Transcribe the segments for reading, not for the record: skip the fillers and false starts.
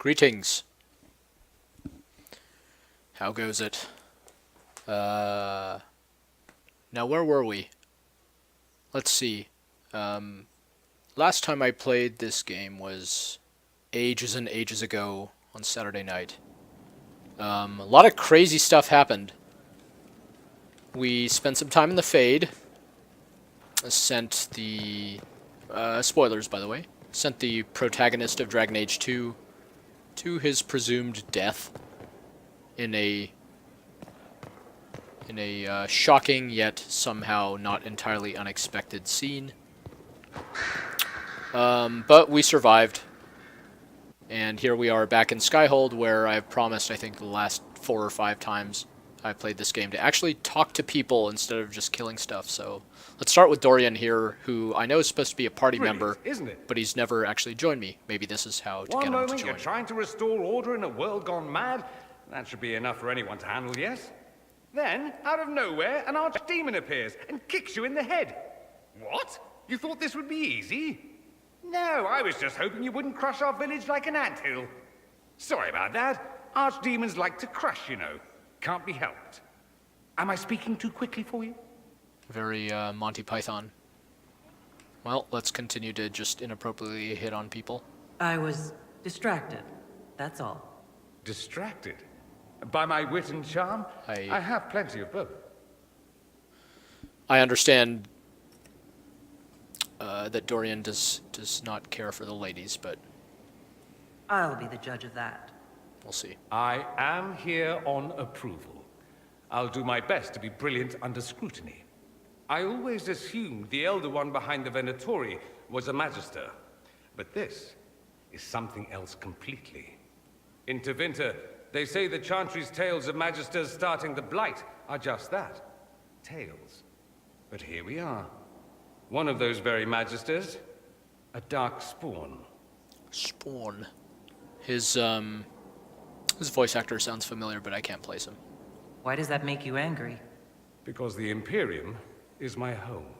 Greetings. How goes it? Now where were we? Let's see. Last time I played this game was ages and ages ago on Saturday night. A lot of crazy stuff happened. We spent some time in the Fade. Sent the... spoilers, by the way. Sent the protagonist of Dragon Age 2 to his presumed death in a shocking yet somehow not entirely unexpected scene. But we survived. And here we are back in Skyhold, where I've promised, I think, the last 4 or 5 times I played this game to actually talk to people instead of just killing stuff. So let's start with Dorian here, who I know is supposed to be a party member, isn't it? But he's never actually joined me. Maybe this is how to get him to join. One moment you're trying to restore order in a world gone mad. That should be enough for anyone to handle, yes? Then, out of nowhere, an archdemon appears and kicks you in the head. What? You thought this would be easy? No, I was just hoping you wouldn't crush our village like an anthill. Sorry about that. Archdemons like to crush, you know. Can't be helped. Am I speaking too quickly for you? Very Monty Python. Well, let's continue to just inappropriately hit on people. I was distracted, that's all. Distracted? By my wit and charm? I have plenty of both. I understand that Dorian does not care for the ladies, but... I'll be the judge of that. We'll see. I am here on approval. I'll do my best to be brilliant under scrutiny. I always assumed the Elder One behind the Venatori was a Magister, but this is something else completely. In Tevinter, they say the Chantry's tales of Magisters starting the Blight are just that, tales. But here we are. One of those very Magisters, a dark spawn. Spawn. His voice actor sounds familiar, but I can't place him. Why does that make you angry? Because the Imperium is my home.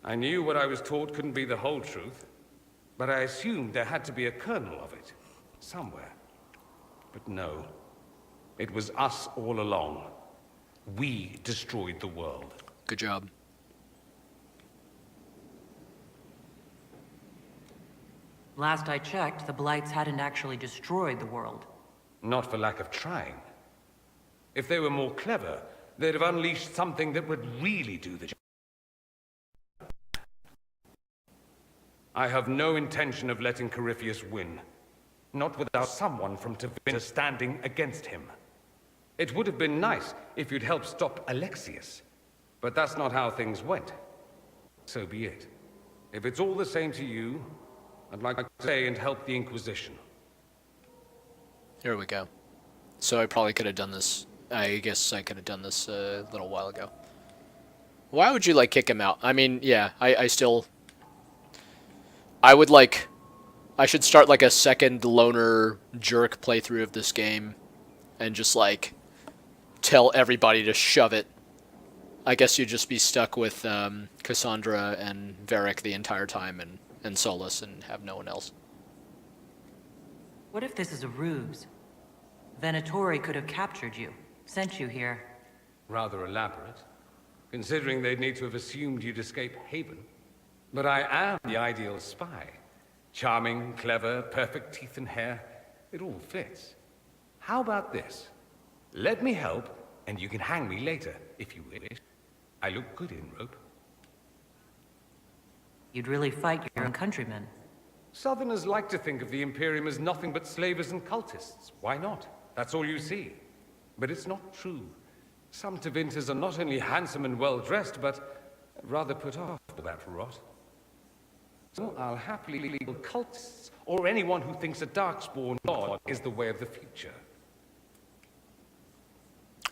I knew what I was taught couldn't be the whole truth, but I assumed there had to be a kernel of it, somewhere. But no, it was us all along. We destroyed the world. Good job. Last I checked, the Blights hadn't actually destroyed the world. Not for lack of trying. If they were more clever, they'd have unleashed something that would really do the job. I have no intention of letting Corypheus win. Not without someone from Tevinter standing against him. It would have been nice if you'd helped stop Alexius. But that's not how things went. So be it. If it's all the same to you, I'd like to stay and help the Inquisition. Here we go. So I probably could have done this. I guess I could have done this a little while ago. Why would you, like, kick him out? I mean, yeah, I still... I would, like... I should start, like, a second loner jerk playthrough of this game. And just, like, tell everybody to shove it. I guess you'd just be stuck with Cassandra and Varric the entire time and Solus and have no one else. What if this is a ruse? Venatori could have captured you, sent you here. Rather elaborate, considering they'd need to have assumed you'd escape Haven. But I am the ideal spy. Charming, clever, perfect teeth and hair. It all fits. How about this? Let me help, and you can hang me later, if you wish. I look good in rope. You'd really fight your own countrymen. Southerners like to think of the Imperium as nothing but slavers and cultists. Why not? That's all you see. But it's not true. Some Tevinters are not only handsome and well-dressed, but rather put off by that rot. So I'll happily legal cultists, or anyone who thinks a darkspawn god is the way of the future.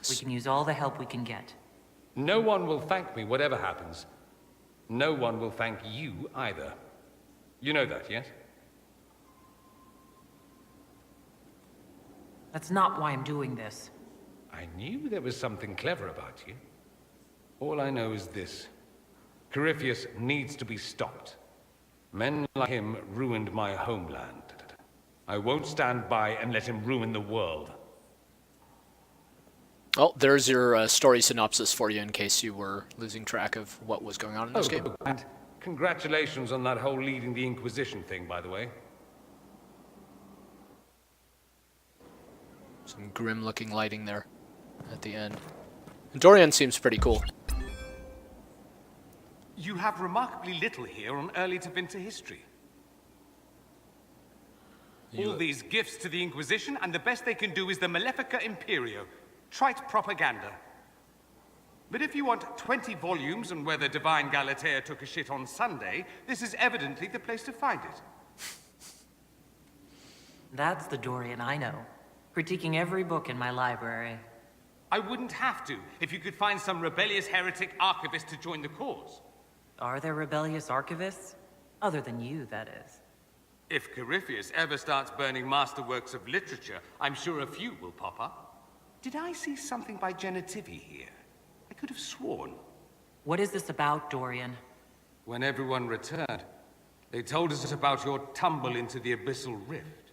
We can use all the help we can get. No one will thank me, whatever happens. No one will thank you either. You know that, yes? That's not why I'm doing this. I knew there was something clever about you. All I know is this. Corypheus needs to be stopped. Men like him ruined my homeland. I won't stand by and let him ruin the world. Oh, there's your story synopsis for you in case you were losing track of what was going on in this game. And congratulations on that whole leading the Inquisition thing, by the way. Some grim-looking lighting there at the end. Dorian seems pretty cool. You have remarkably little here on early to Vinter history. All these gifts to the Inquisition, and the best they can do is the Malefica Imperio. Trite propaganda. But if you want 20 volumes on whether Divine Galatea took a shit on Sunday, this is evidently the place to find it. That's the Dorian I know. Critiquing every book in my library. I wouldn't have to, if you could find some rebellious heretic archivist to join the cause. Are there rebellious archivists? Other than you, that is. If Corypheus ever starts burning masterworks of literature, I'm sure a few will pop up. Did I see something by Genitivi here? I could have sworn. What is this about, Dorian? When everyone returned, they told us about your tumble into the abyssal rift.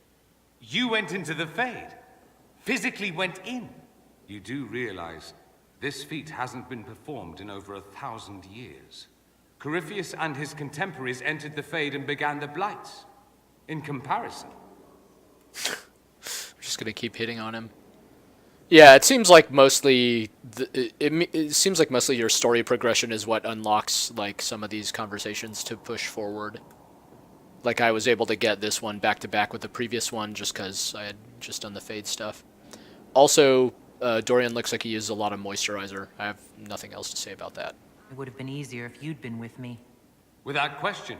You went into the Fade. Physically went in. You do realize this feat hasn't been performed in over 1,000 years. Corypheus and his contemporaries entered the Fade and began the Blights. In comparison. We're just gonna keep hitting on him. Yeah, it seems like mostly it seems like mostly your story progression is what unlocks like some of these conversations to push forward. Like I was able to get this one back to back with the previous one just because I had just done the Fade stuff. Also, Dorian looks like he uses a lot of moisturizer. I have nothing else to say about that. It would have been easier if you'd been with me. Without question.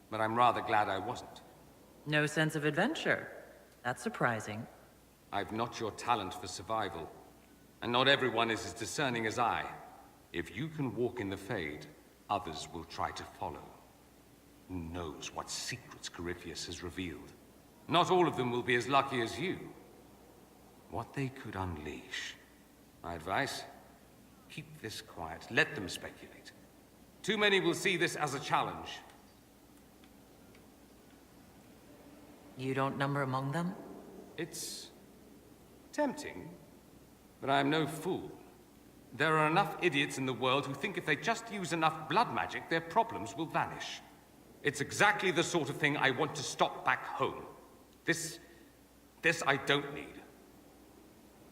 But I'm rather glad I wasn't. No sense of adventure. That's surprising. I've not your talent for survival. And not everyone is as discerning as I. If you can walk in the Fade, others will try to follow. Who knows what secrets Corypheus has revealed? Not all of them will be as lucky as you. What they could unleash. My advice? Keep this quiet. Let them speculate. Too many will see this as a challenge. You don't number among them? It's tempting, but I am no fool. There are enough idiots in the world who think if they just use enough blood magic, their problems will vanish. It's exactly the sort of thing I want to stop back home. This I don't need.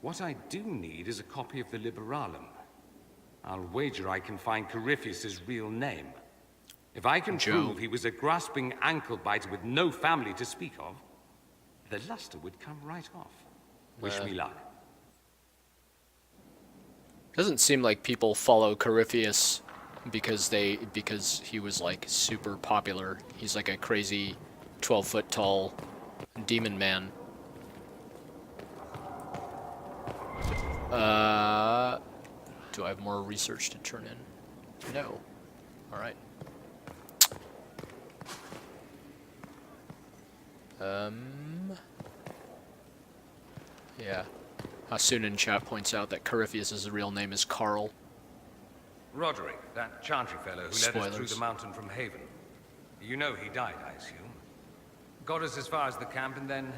What I do need is a copy of the Liberalum. I'll wager I can find Corypheus's real name. If I can prove he was a grasping ankle biter with no family to speak of, the luster would come right off. Wish me luck. Doesn't seem like people follow Corypheus because he was like super popular. He's like a crazy 12-foot tall demon man. Do I have more research to turn in? No. All right. Yeah. Hasun in chat points out that Corypheus' real name is Carl. Roderick, that chantry fellow who led us through Spoilers. the mountain from Haven. You know he died, I assume. Got us as far as the camp, and then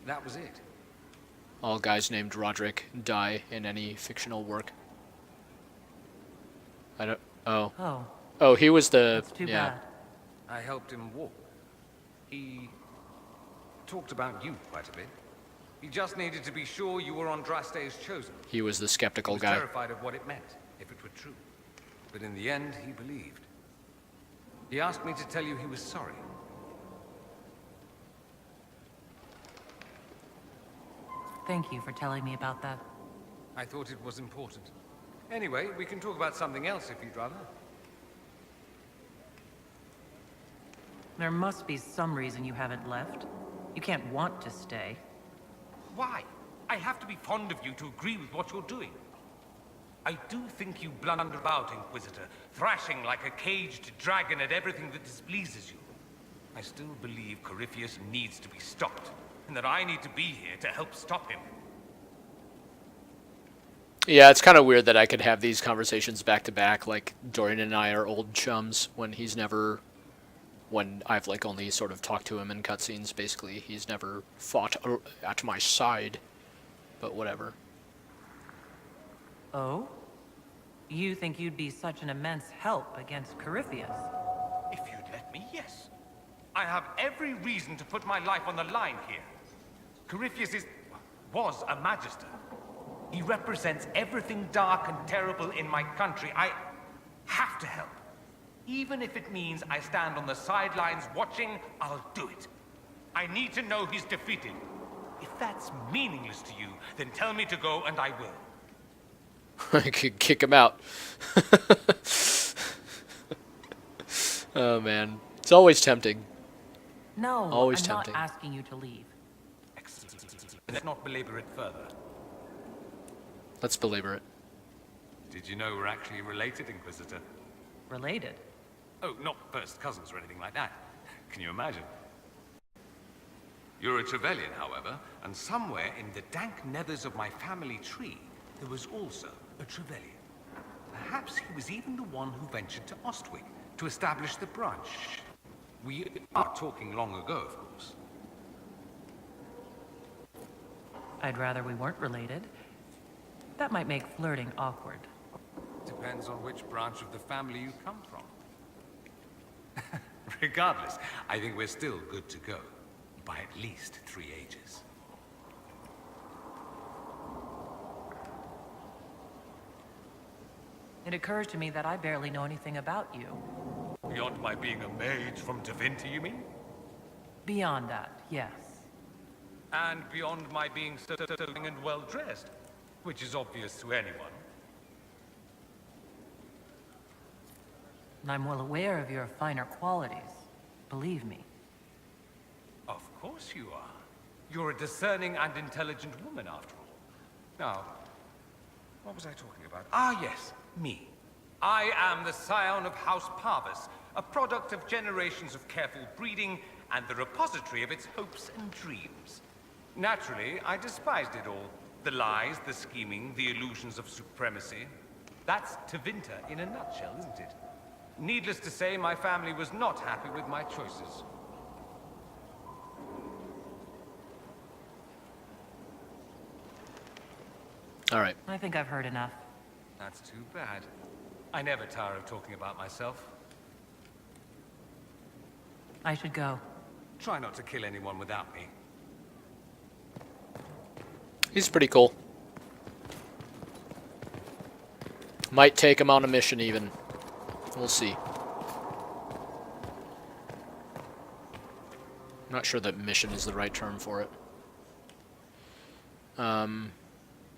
that was it. All guys named Roderick die in any fictional work. I don't. Oh. Oh, Oh, he was the. that's too yeah. bad. I helped him walk. He talked about you quite a bit. He just needed to be sure you were Andraste's chosen. He was the He skeptical was guy. terrified of what it meant, if it were true. But in the end, he believed. He asked me to tell you he was sorry. Thank you for telling me about that. I thought it was important. Anyway, we can talk about something else if you'd rather. There must be some reason you haven't left. You can't want to stay. Why? I have to be fond of you to agree with what you're doing. I do think you blunder about, Inquisitor, thrashing like a caged dragon at everything that displeases you. I still believe Corypheus needs to be stopped, and that I need to be here to help stop him. Yeah, it's kind of weird that I could have these conversations back to back. Like Dorian and I are old chums when he's never when I've like only sort of talked to him in cutscenes. Basically, he's never fought at my side, but whatever. Oh? You think you'd be such an immense help against Corypheus? If you'd let me, yes. I have every reason to put my life on the line here. Corypheus was a Magister. He represents everything dark and terrible in my country. I have to help. Even if it means I stand on the sidelines watching, I'll do it. I need to know he's defeated. If that's meaningless to you, then tell me to go and I will. I could kick him out. Oh man, it's always tempting. No, Always I'm tempting. not asking you to leave. Excellent. Let's not belabor it further. Let's belabor it. Did you know we're actually related, Inquisitor? Related? Oh, not first cousins or anything like that. Can you imagine? You're a Trevelyan, however, and somewhere in the dank nethers of my family tree, there was also a Trevelyan. Perhaps he was even the one who ventured to Ostwick to establish the branch. We are talking long ago, of course. I'd rather we weren't related. That might make flirting awkward. Depends on which branch of the family you come from. Regardless, I think we're still good to go. By at least 3 ages. It occurs to me that I barely know anything about you. Beyond my being a mage from Tevinter, you mean? Beyond that, yes. And beyond my being sterling and well-dressed, which is obvious to anyone. And I'm well aware of your finer qualities. Believe me. Of course you are. You're a discerning and intelligent woman, after all. Now, what was I talking about? Ah, yes, me. I am the scion of House Parvis, a product of generations of careful breeding and the repository of its hopes and dreams. Naturally, I despised it all. The lies, the scheming, the illusions of supremacy. That's Tevinter in a nutshell, isn't it? Needless to say, my family was not happy with my choices. All right. I think I've heard enough. That's too bad. I never tire of talking about myself. I should go. Try not to kill anyone without me. He's pretty cool. Might take him on a mission even. We'll see. I'm not sure that mission is the right term for it.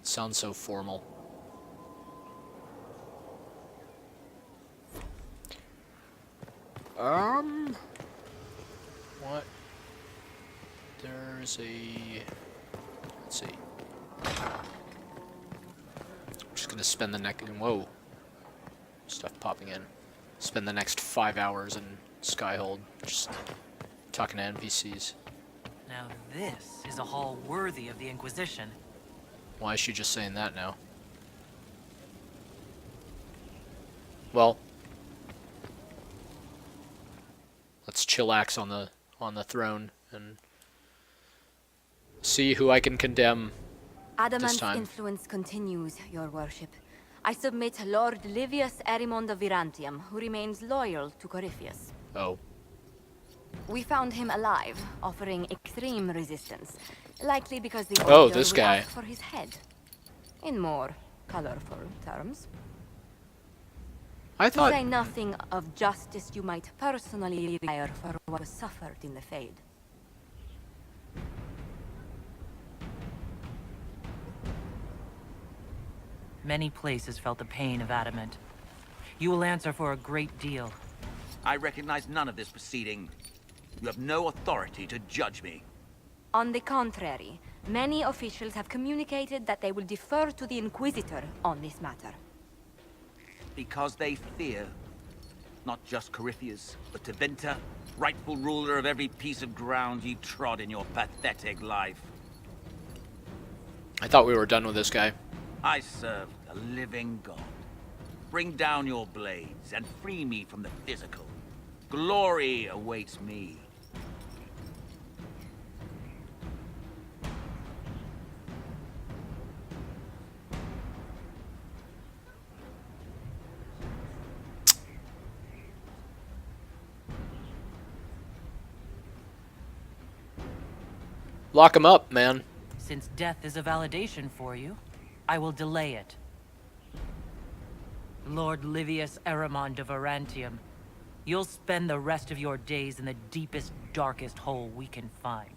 Sounds so formal. What? There's a... Let's see. I'm just gonna spend the next... Whoa. Stuff popping in. Spend the next 5 hours in Skyhold, just talking to NPCs. Now this is a hall worthy of the Inquisition. Why is she just saying that now? Well, let's chillax on the throne and see who I can condemn this Adamant's time. influence continues, your worship. I submit Lord Livius Erimond of Virantium, who remains loyal to Corypheus. Oh. We found him alive, offering extreme resistance. Likely because the Oh, Order this would guy. ask for his head. In more colorful terms. I To thought... say nothing of justice you might personally require for what was suffered in the Fade. Many places felt the pain of adamant. You will answer for a great deal. I recognize none of this proceeding. You have no authority to judge me. On the contrary, many officials have communicated that they will defer to the Inquisitor on this matter. Because they fear. Not just Corypheus, but Tevinter, rightful ruler of every piece of ground you trod in your pathetic life. I thought we were done with this guy. I serve the living God. Bring down your blades and free me from the physical. Glory awaits me. Lock him up, man. Since death is a validation for you, I will delay it. Lord Livius Eramond of Varantium, you'll spend the rest of your days in the deepest, darkest hole we can find.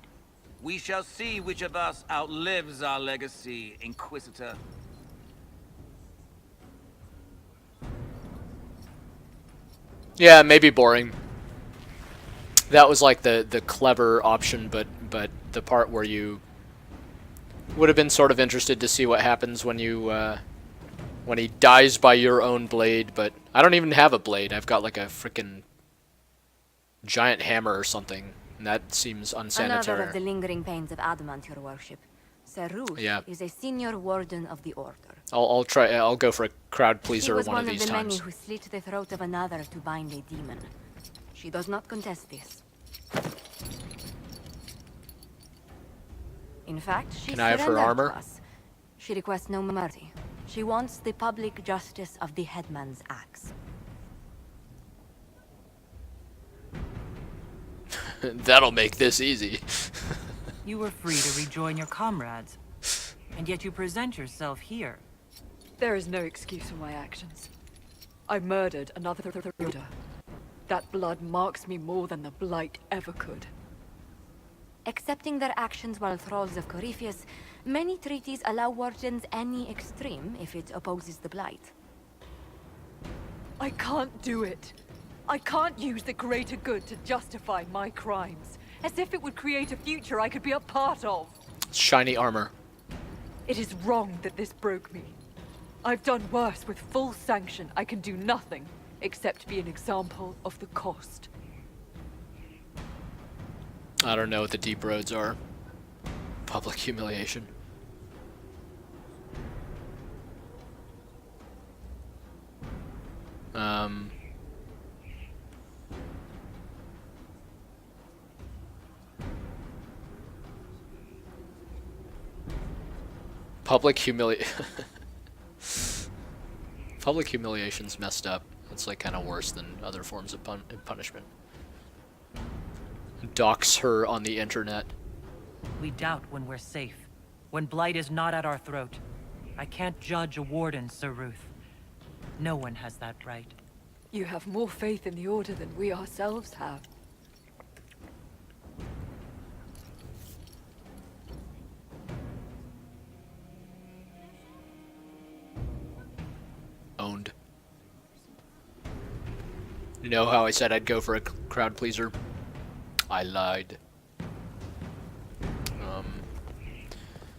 We shall see which of us outlives our legacy, Inquisitor. Yeah, maybe boring. That was like the clever option, but the part where you would have been sort of interested to see what happens when you when he dies by your own blade. But I don't even have a blade. I've got like a freaking giant hammer or something, and that seems unsanitary. Another of the lingering pains of adamant, your worship. Seruth is a senior warden of the order. I'll try. I'll go for a crowd pleaser She was one of these the times. many who slit the throat of another to bind a demon. She does not contest this. In fact, she Can I have her surrendered armor? to us. She requests no mercy. She wants the public justice of the headman's axe. That'll make this easy. You were free to rejoin your comrades, and yet you present yourself here. There is no excuse for my actions. I murdered another ruler. That blood marks me more than the Blight ever could. Accepting their actions while thralls of Corypheus, many treaties allow wardens any extreme if it opposes the Blight. I can't do it. I can't use the greater good to justify my crimes, as if it would create a future I could be a part of. Shiny armor. It is wrong that this broke me. I've done worse with full sanction. I can do nothing except be an example of the cost. I don't know what the deep roads are. Public humiliation. Public humiliation's messed up. It's like kind of worse than other forms of punishment. Dox her on the internet. We doubt when we're safe, when blight is not at our throat. I can't judge a warden, Seruth. No one has that right. You have more faith in the Order than we ourselves have. Owned. You know how I said I'd go for a crowd pleaser? I lied.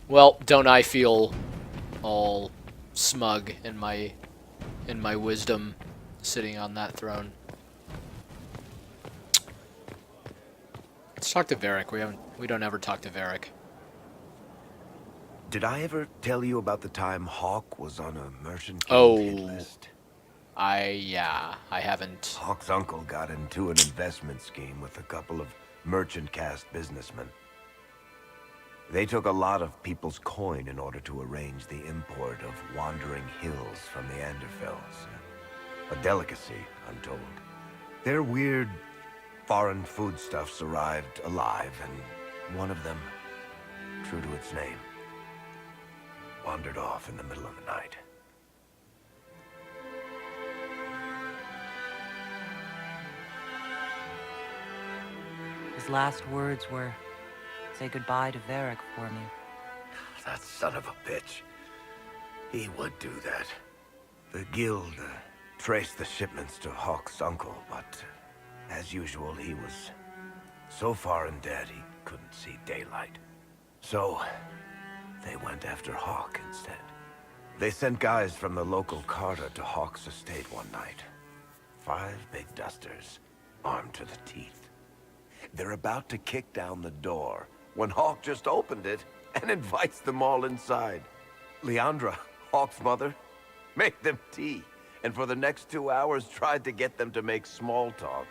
Well, don't I feel all smug in my wisdom sitting on that throne? Let's talk to Varric. We don't ever talk to Varric. Did I ever tell you about the time Hawk was on a merchant Oh. hit list? I haven't. Hawk's uncle got into an investment scheme with a couple of merchant caste businessmen. They took a lot of people's coin in order to arrange the import of wandering hills from the Anderfells. A delicacy, I'm told. Their weird foreign foodstuffs arrived alive, and one of them, true to its name, wandered off in the middle of the night. His last words were, "Say goodbye to Varric for me." That son of a bitch. He would do that. The guild traced the shipments to Hawk's uncle, but as usual, he was so far in debt he couldn't see daylight. So they went after Hawk instead. They sent guys from the local carter to Hawk's estate one night. 5 big dusters, armed to the teeth. They're about to kick down the door when Hawk just opened it and invites them all inside. Leandra, Hawk's mother, made them tea, and for the next 2 hours tried to get them to make small talk.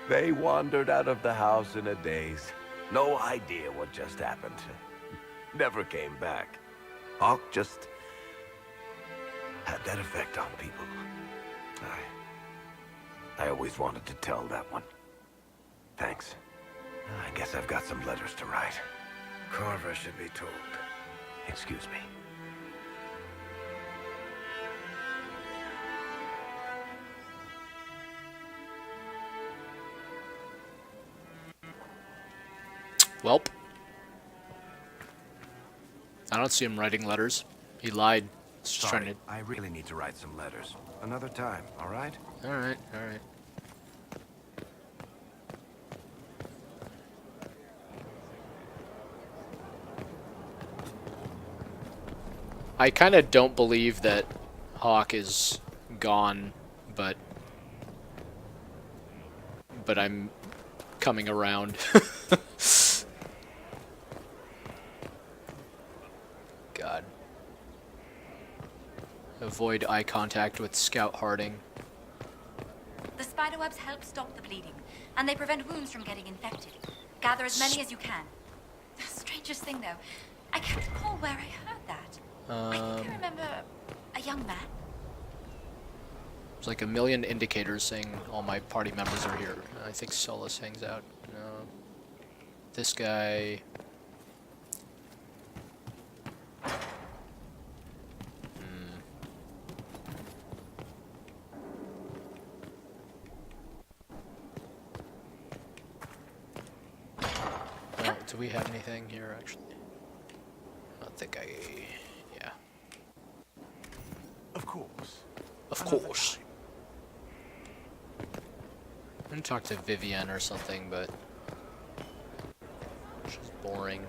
They wandered out of the house in a daze. No idea what just happened. Never came back. Hawk just had that effect on people. I always wanted to tell that one. Thanks. I guess I've got some letters to write. Carver should be told. Excuse me. Welp. I don't see him writing letters. He lied. He's just trying to... I really need to write some letters. Another time, all right? Alright, alright. I kind of don't believe that Hawk is gone, but I'm coming around. God. Avoid eye contact with Scout Harding. The spiderwebs help stop the bleeding, and they prevent wounds from getting infected. Gather as many as you can. The strangest thing, though, I can't recall where I heard that. I think I remember a young man. There's like a million indicators saying all my party members are here. I think Solus hangs out. No. This guy... Well, do we have anything here, actually? I don't think yeah. Of course. Of course. I'm gonna talk to Vivian or something, but she's boring.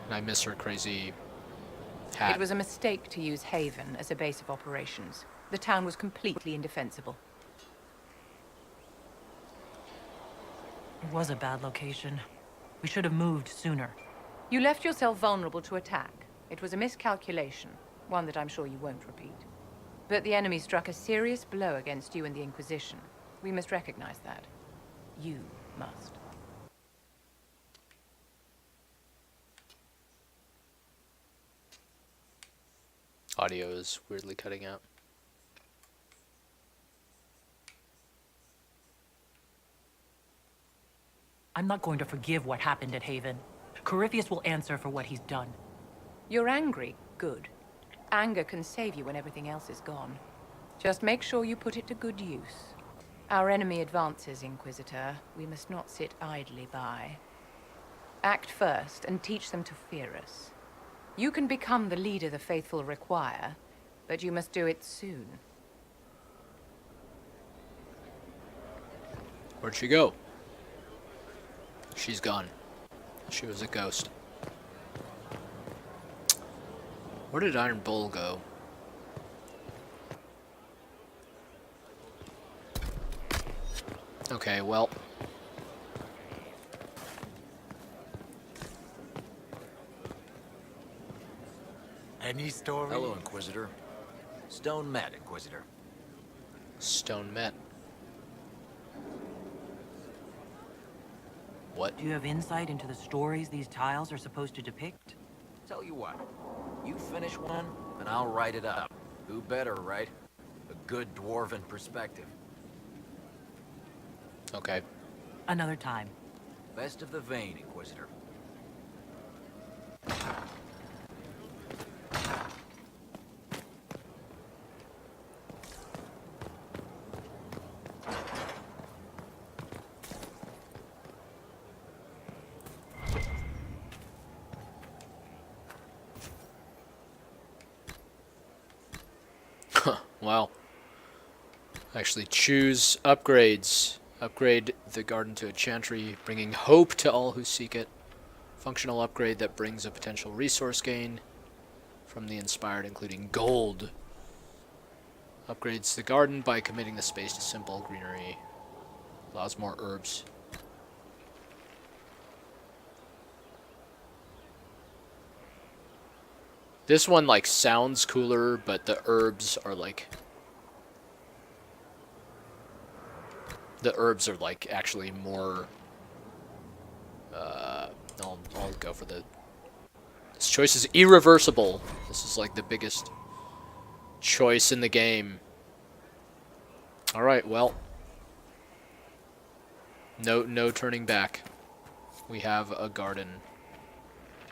And I miss her crazy hat. It was a mistake to use Haven as a base of operations. The town was completely indefensible. It was a bad location. We should have moved sooner. You left yourself vulnerable to attack. It was a miscalculation, one that I'm sure you won't repeat. But the enemy struck a serious blow against you and the Inquisition. We must recognize that. You must. Audio is weirdly cutting out. I'm not going to forgive what happened at Haven. Corypheus will answer for what he's done. You're angry. Good. Anger can save you when everything else is gone. Just make sure you put it to good use. Our enemy advances, Inquisitor. We must not sit idly by. Act first and teach them to fear us. You can become the leader the faithful require, but you must do it soon. Where'd she go? She's gone. She was a ghost. Where did Iron Bull go? Okay, well. Any story? Hello, Inquisitor. Stone met, Inquisitor. Stone met. What? Do you have insight into the stories these tiles are supposed to depict? Tell you what, you finish one, and I'll write it up. Who better, right? A good dwarven perspective. Okay. Another time. Best of the vein, Inquisitor. Wow. Actually choose upgrades. Upgrade the garden to a chantry, bringing hope to all who seek it. Functional upgrade that brings a potential resource gain from the inspired, including gold. Upgrades the garden by committing the space to simple greenery. Allows more herbs. This one like sounds cooler, but the herbs are like actually more. I'll go for the. This choice is irreversible. This is like the biggest choice in the game. All right, well, no turning back. We have a garden.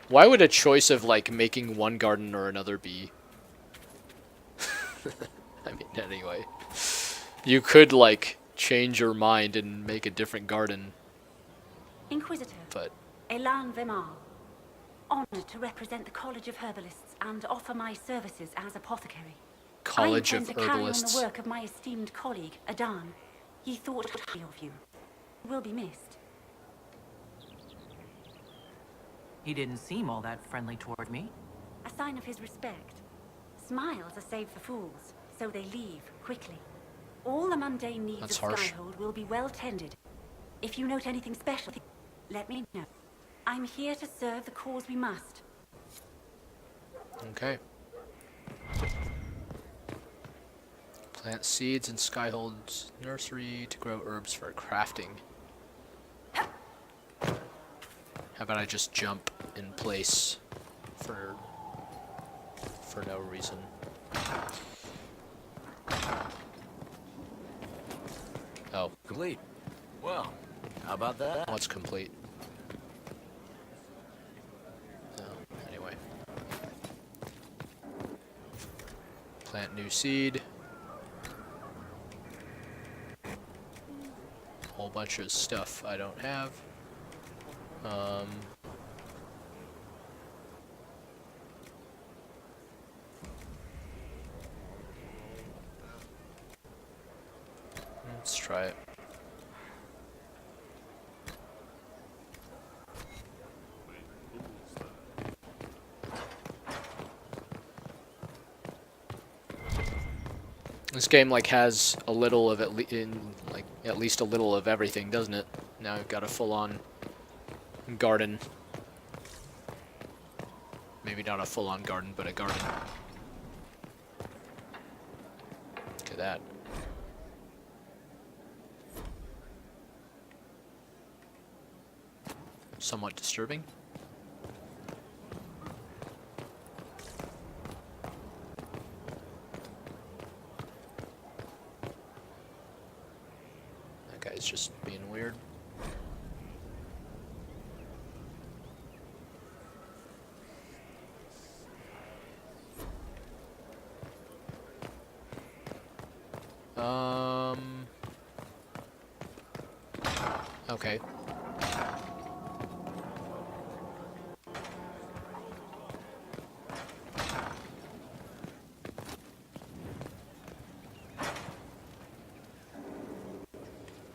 Why would a choice of like making one garden or another be? I mean, anyway, you could like change your mind and make a different garden. Inquisitor. But Elan Vemar. Honored to represent the College of Herbalists and offer my services as apothecary. College I of intend to carry on Herbalists. the work of my esteemed colleague, Adan. He thought highly of you. You will be missed. He didn't seem all that friendly toward me. A sign of his respect. Smiles are saved for fools, so they leave quickly. All the mundane needs That's of harsh. Skyhold will be well tended. If you note anything special, let me know. I'm here to serve the cause we must. Okay. Plant seeds in Skyhold's nursery to grow herbs for crafting. How about I just jump in place for no reason? Oh, Complete. Well, how about that? what's complete? Oh, anyway. Plant new seed. Whole bunch of stuff I don't have. Let's try it. This game like has a little of at least a little of everything, doesn't it? Now I've got a full-on garden. Maybe not a full-on garden, but a garden. Look at that. Somewhat disturbing. That guy's just being weird. Okay.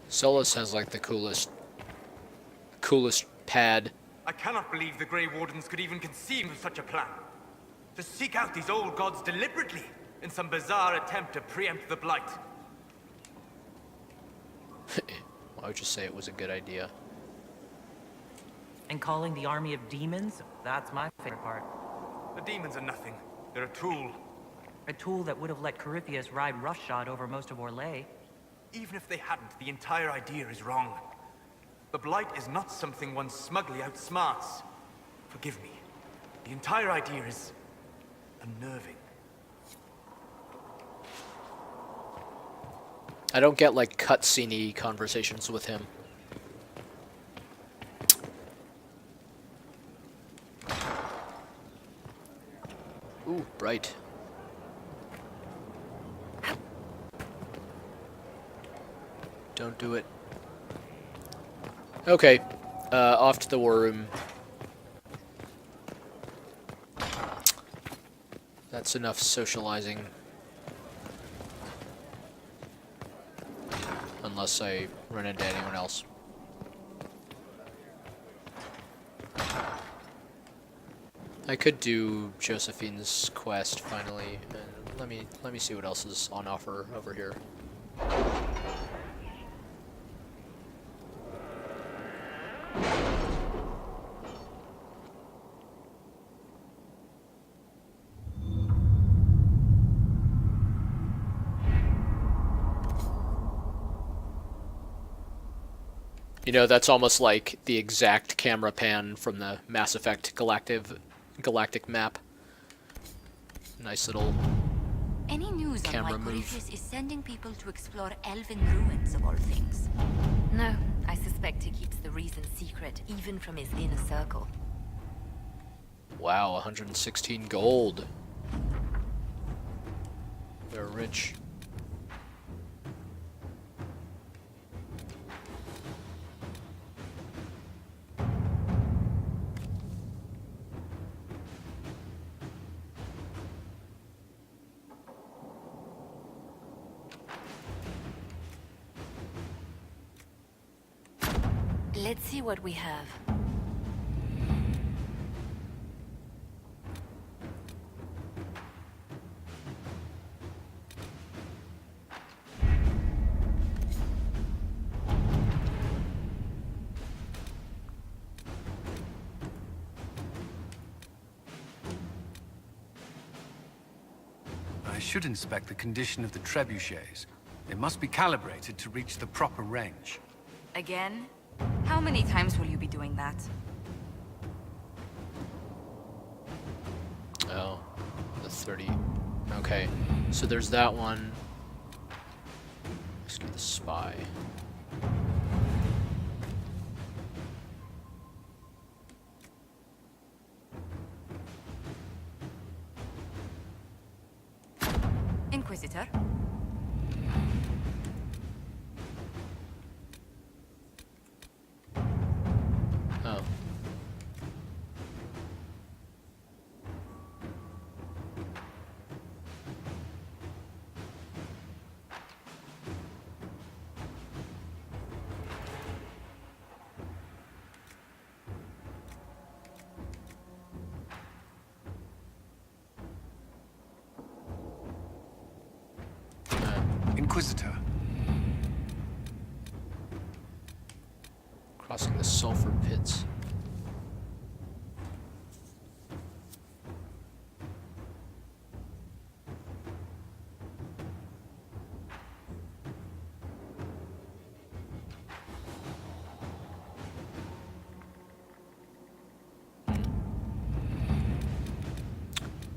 Solus has like the coolest pad. I cannot believe the Grey Wardens could even conceive of such a plan. To seek out these old gods deliberately in some bizarre attempt to preempt the Blight. I would just say it was a good idea. And calling the army of demons, that's my favorite part. The demons are nothing. They're a tool. A tool that would have let Corypheus ride roughshod over most of Orlais. Even if they hadn't, the entire idea is wrong. The Blight is not something one smugly outsmarts. Forgive me. The entire idea is unnerving. I don't get like cutscene-y conversations with him. Ooh, bright. Don't do it. Okay, off to the war room. That's enough socializing. Unless I run into anyone else. I could do Josephine's quest finally, and let me see what else is on offer over here. You know, that's almost like the exact camera pan from the Mass Effect galactic map. Nice little Any news on why camera move. Corypheus is sending people to explore elven ruins of all things? No, I suspect he keeps the reason secret, even from his inner circle. Wow, 116 gold. They're rich. Let's see what we have. I should inspect the condition of the trebuchets. They must be calibrated to reach the proper range. Again? How many times will you be doing that? Oh, the 30. Okay, so there's that one. Let's get the spy. Inquisitor? Oh. Inquisitor. Crossing the sulfur pits.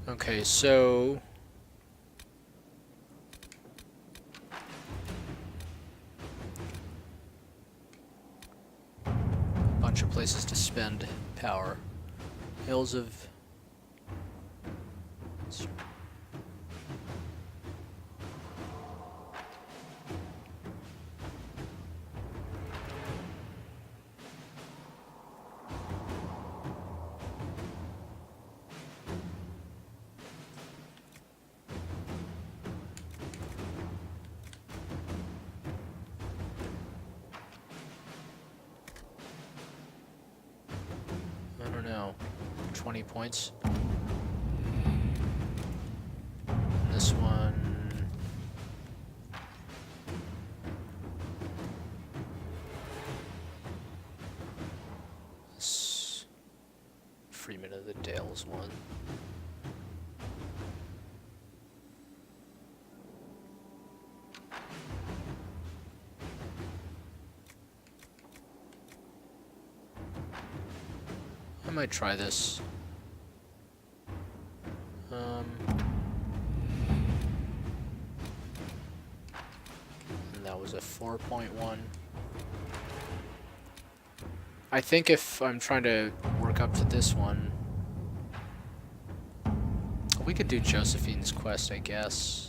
Okay, so bunch of places to spend power. Hills of I don't know, 20 points. This one. This Freemen of the Dales one. I might try this. And that was a 4.1. I think if I'm trying to work up to this one, we could do Josephine's quest, I guess.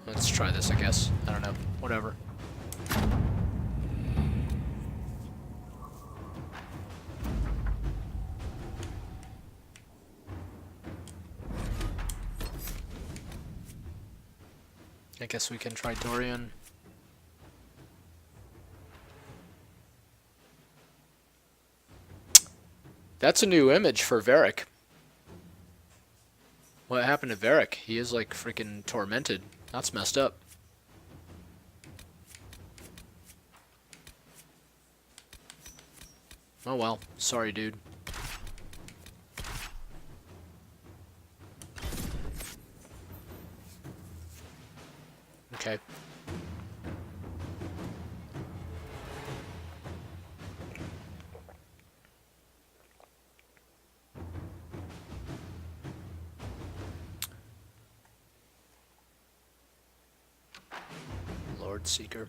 Let's try this, I guess. I don't know. Whatever. I guess we can try Dorian. That's a new image for Varric. What happened to Varric? He is like freaking tormented. That's messed up. Oh well, sorry dude. Okay. Lord Seeker.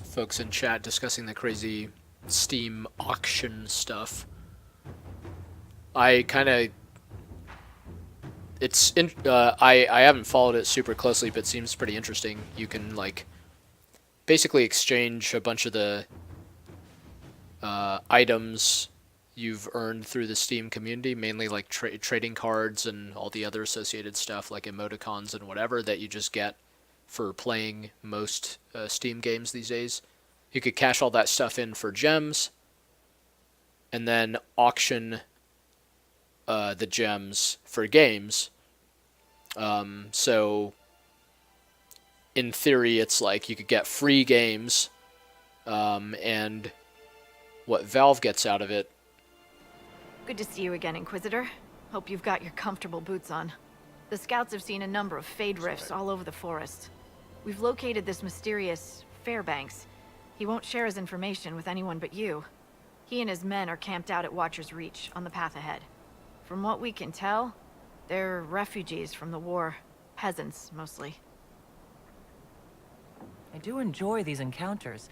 Folks in chat discussing the crazy Steam auction stuff. I kind of, I haven't followed it super closely, but it seems pretty interesting. You can like basically exchange a bunch of the items you've earned through the Steam community, mainly like trading cards and all the other associated stuff like emoticons and whatever that you just get for playing most Steam games these days. You could cash all that stuff in for gems and then auction the gems for games. So in theory it's like you could get free games, and what Valve gets out of it. Good to see you again, Inquisitor. Hope you've got your comfortable boots on. The scouts have seen a number of Fade rifts all over the forest. We've located this mysterious Fairbanks. He won't share his information with anyone but you. He and his men are camped out at Watcher's Reach, on the path ahead. From what we can tell, they're refugees from the war. Peasants, mostly. I do enjoy these encounters.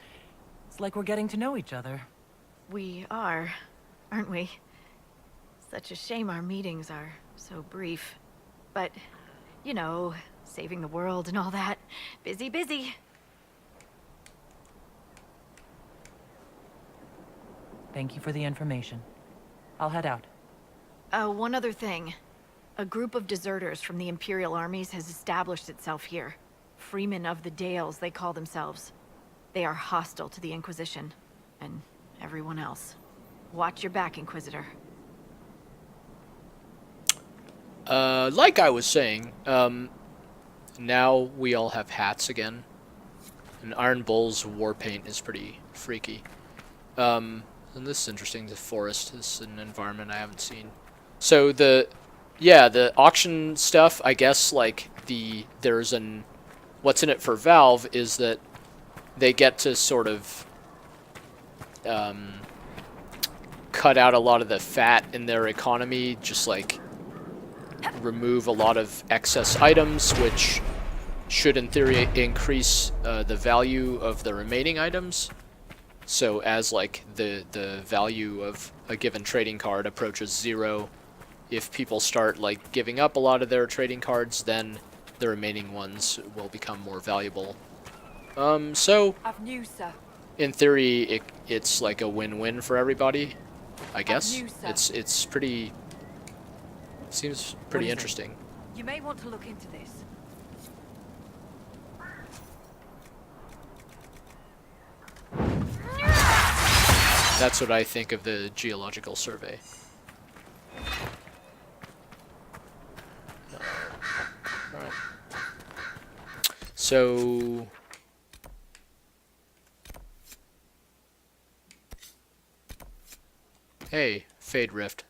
It's like we're getting to know each other. We are, aren't we? Such a shame our meetings are so brief. But, you know, saving the world and all that. Busy, busy. Thank you for the information. I'll head out. One other thing. A group of deserters from the Imperial armies has established itself here. Freemen of the Dales, they call themselves. They are hostile to the Inquisition, and everyone else. Watch your back, Inquisitor. Like I was saying, now we all have hats again. And Iron Bull's war paint is pretty freaky. And this is interesting, the forest is an environment I haven't seen. So the auction stuff, I guess, like, what's in it for Valve is that they get to sort of cut out a lot of the fat in their economy, just like remove a lot of excess items, which should in theory increase the value of the remaining items. So as like the value of a given trading card approaches 0, if people start like giving up a lot of their trading cards, then the remaining ones will become more valuable. So in theory it's like a win-win for everybody, I guess. It's pretty, seems pretty interesting. You may want to look into this. That's what I think of the geological survey. Alright. So hey, Fade Rift.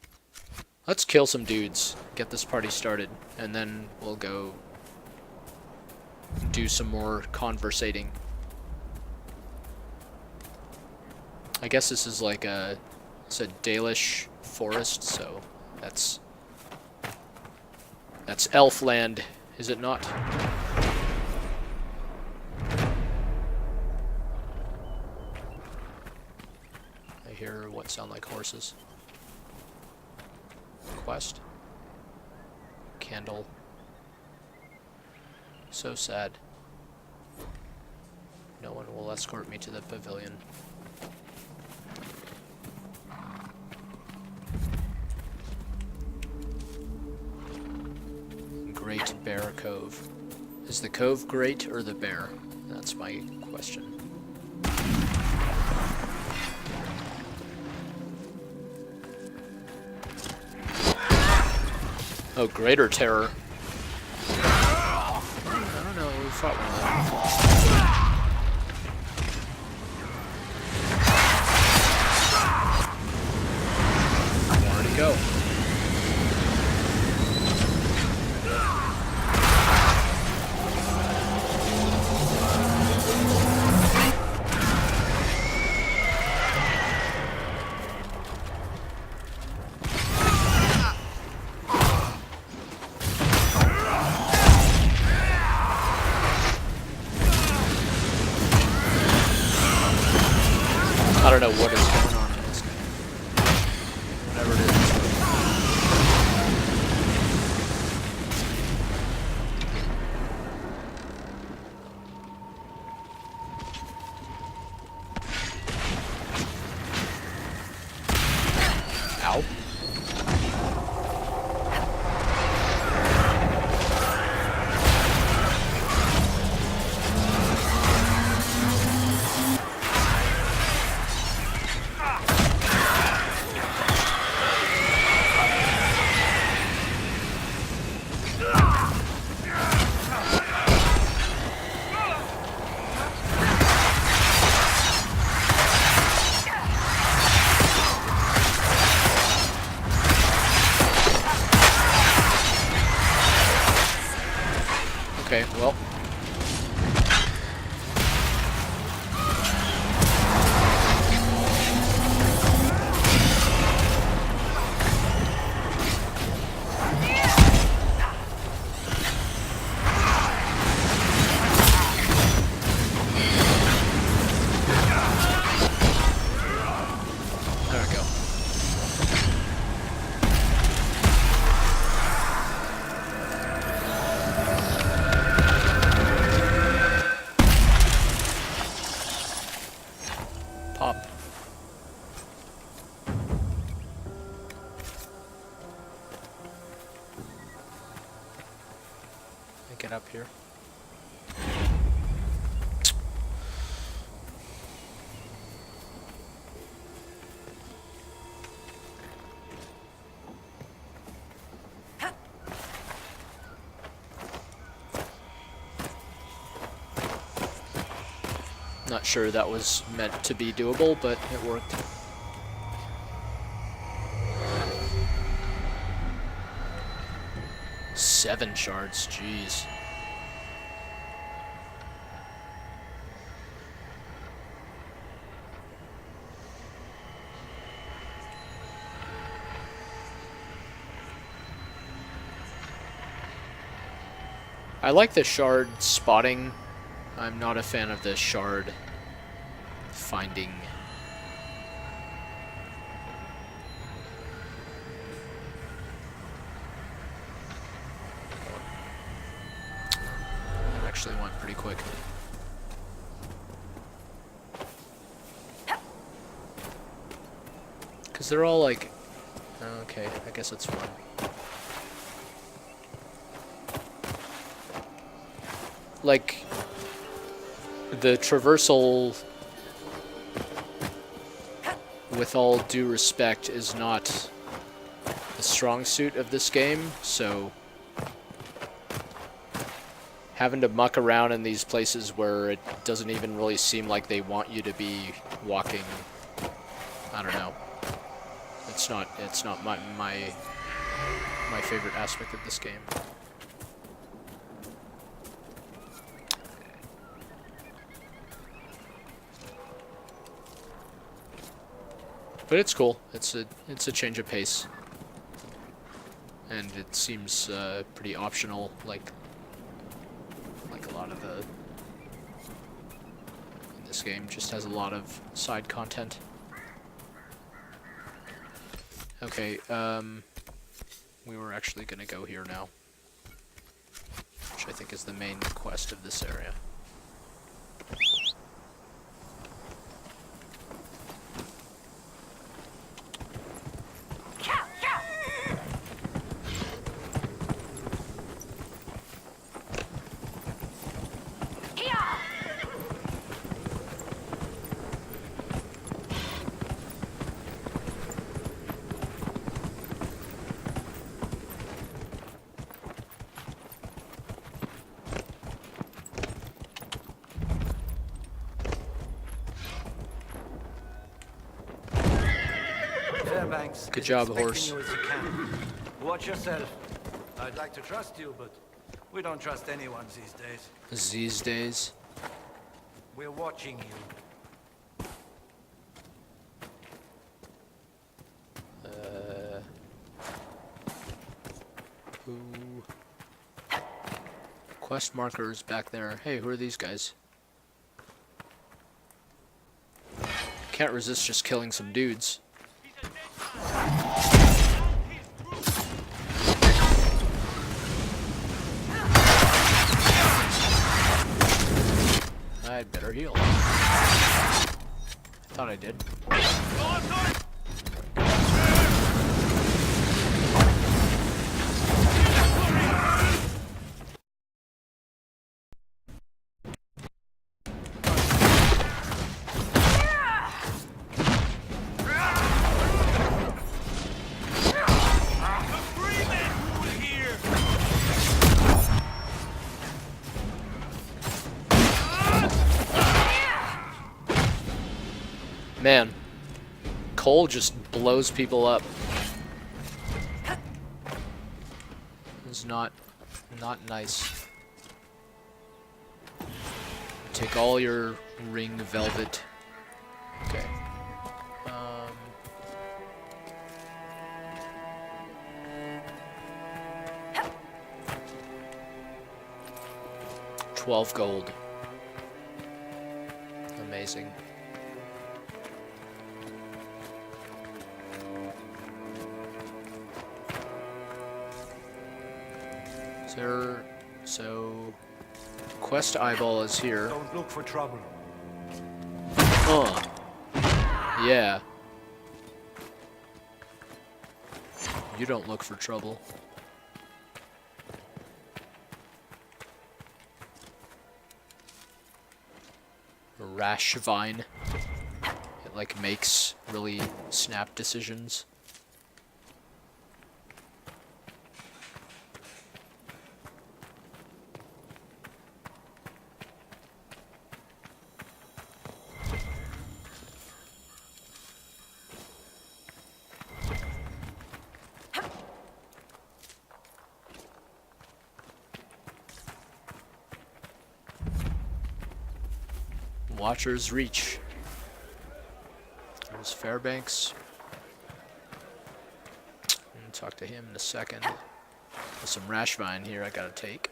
Let's kill some dudes, get this party started, and then we'll go do some more conversating. I guess this is like it's a Dalish forest, so that's elf land, is it not? hear what sound like horses. Quest. Candle. So sad. No one will escort me to the pavilion. Great Bear Cove. Is the cove great or the bear? That's my question. Oh, Greater Terror. I don't know, we fought one of them. Where'd he go? I don't know what is going on in this game. Whatever it is. Ow. Okay, well. There we go. Pop. Get up here. Not sure that was meant to be doable, but it worked. Seven shards, jeez. I like the shard spotting. I'm not a fan of the shard finding. That actually went pretty quick. Because they're all like... Okay, I guess it's fun. Like, the traversal, with all due respect, is not the strong suit of this game, so having to muck around in these places where it doesn't even really seem like they want you to be walking, I don't know. It's not my favorite aspect of this game. But it's cool. It's a change of pace, and it seems pretty optional. Like a lot of the in this game just has a lot of side content. Okay, we were actually gonna go here now, which I think is the main quest of this area. Fairbanks. Good job, horse. You as you can. Watch yourself. I'd like to trust you, but we don't trust anyone these days. These days. We're watching you. Who? Quest markers back there. Hey, who are these guys? Can't resist just killing some dudes. I'd better heal. I thought I did. Man, Cole just blows people up. It's not nice. Take all your ring velvet. Okay. 12 gold. Amazing. So quest eyeball is here. Don't look for trouble. Yeah. You don't look for trouble. Rash vine. It like makes really snap decisions. Watcher's Reach. There's Fairbanks. I'm gonna talk to him in a second. There's some rash vine here I gotta take.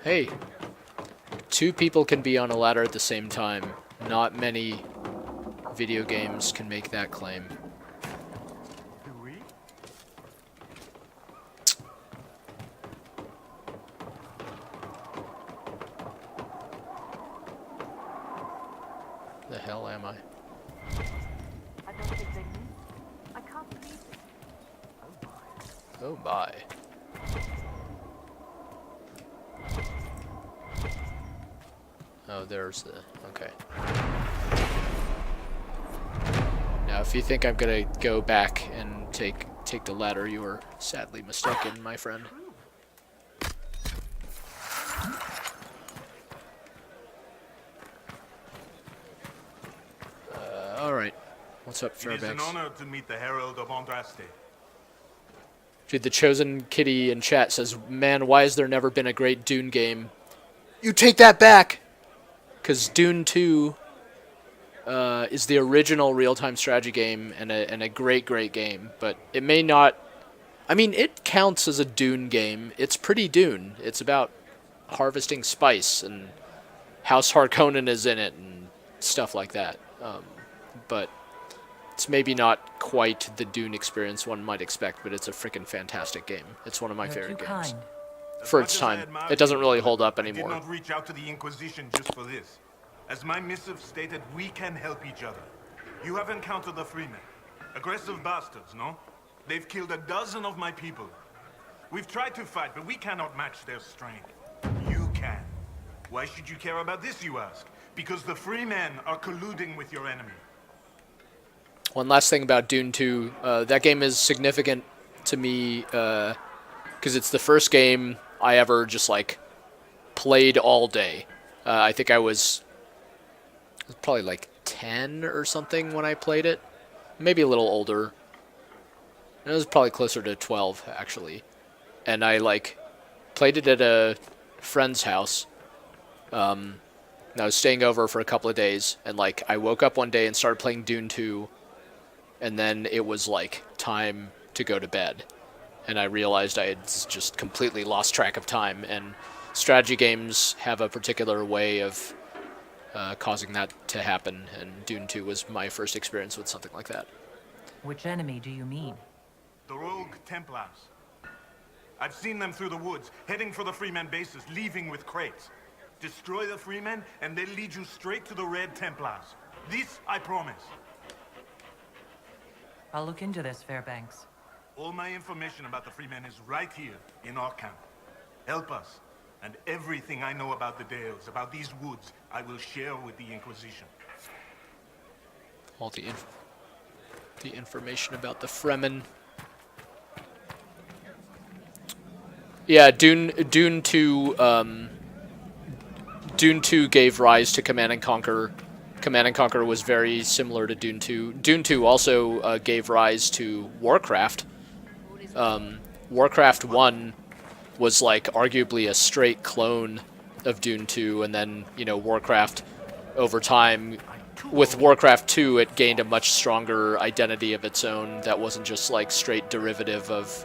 Hey, 2 people can be on a ladder at the same time. Not many video games can make that claim. Do we? The hell am I? I don't think they knew. I can't believe it. Oh my. Oh, there's the... okay. Now, if you think I'm gonna go back and take the ladder, you are sadly mistaken, my friend. Alright. What's up, Fairbanks? It is an honor to meet the Herald of Andraste. Dude, the chosen kitty in chat says, man, why has there never been a great Dune game? You take that back! Because Dune 2 is the original real-time strategy game and a great game, but it may not I mean, it counts as a Dune game. It's pretty Dune. It's about harvesting spice, and House Harkonnen is in it, and stuff like that. But it's maybe not quite the Dune experience one might expect, but it's a freaking fantastic game. It's one of my favorite games. For its time. It doesn't really hold up anymore. I did not reach out to the Inquisition just for this. As my missive stated, we can help each other. You have encountered the Freemen. Aggressive bastards, no? They've killed a dozen of my people. We've tried to fight, but we cannot match their strength. You can. Why should you care about this, you ask? Because the Freemen are colluding with your enemy. One last thing about Dune 2. That game is significant to me because it's the first game I ever just, like, played all day. I think I was probably, like, 10 or something when I played it. Maybe a little older. It was probably closer to 12, actually. And I, like, played it at a friend's house. And I was staying over for a couple of days. And, like, I woke up one day and started playing Dune 2. And then it was, like, time to go to bed. And I realized I had just completely lost track of time. And strategy games have a particular way of causing that to happen. And Dune 2 was my first experience with something like that. Which enemy do you mean? The rogue Templars. I've seen them through the woods, heading for the Freemen bases, leaving with crates. Destroy the Freemen, and they'll lead you straight to the Red Templars. This I promise. I'll look into this, Fairbanks. All my information about the Freemen is right here, in our camp. Help us, and everything I know about the Dales, about these woods, I will share with the Inquisition. All the information about the Fremen. Yeah, Dune 2. Dune 2 gave rise to Command and Conquer. Command and Conquer was very similar to Dune 2. Dune 2 also gave rise to Warcraft. Warcraft 1 was, like, arguably a straight clone of Dune 2, and then, you know, Warcraft, over time, with Warcraft 2, it gained a much stronger identity of its own that wasn't just, like, straight derivative of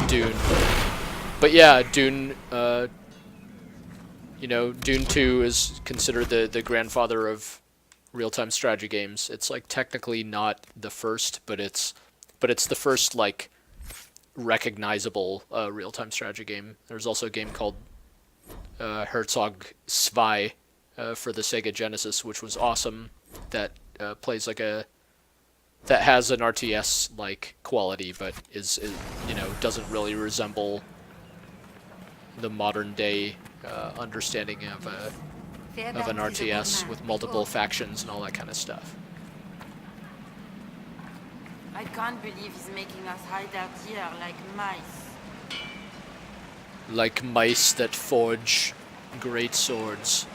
Dune. But yeah, Dune, you know, Dune 2 is considered the grandfather of real-time strategy games. It's, like, technically not the first, but it's the first, like, recognizable real-time strategy game. There's also a game called Herzog Zwei for the Sega Genesis, which was awesome. That plays like that has an RTS like quality, but is you know, doesn't really resemble the modern day understanding of an RTS with multiple factions and all that kind of stuff. I can't believe he's making us hide out here like mice. Like mice that forge great swords.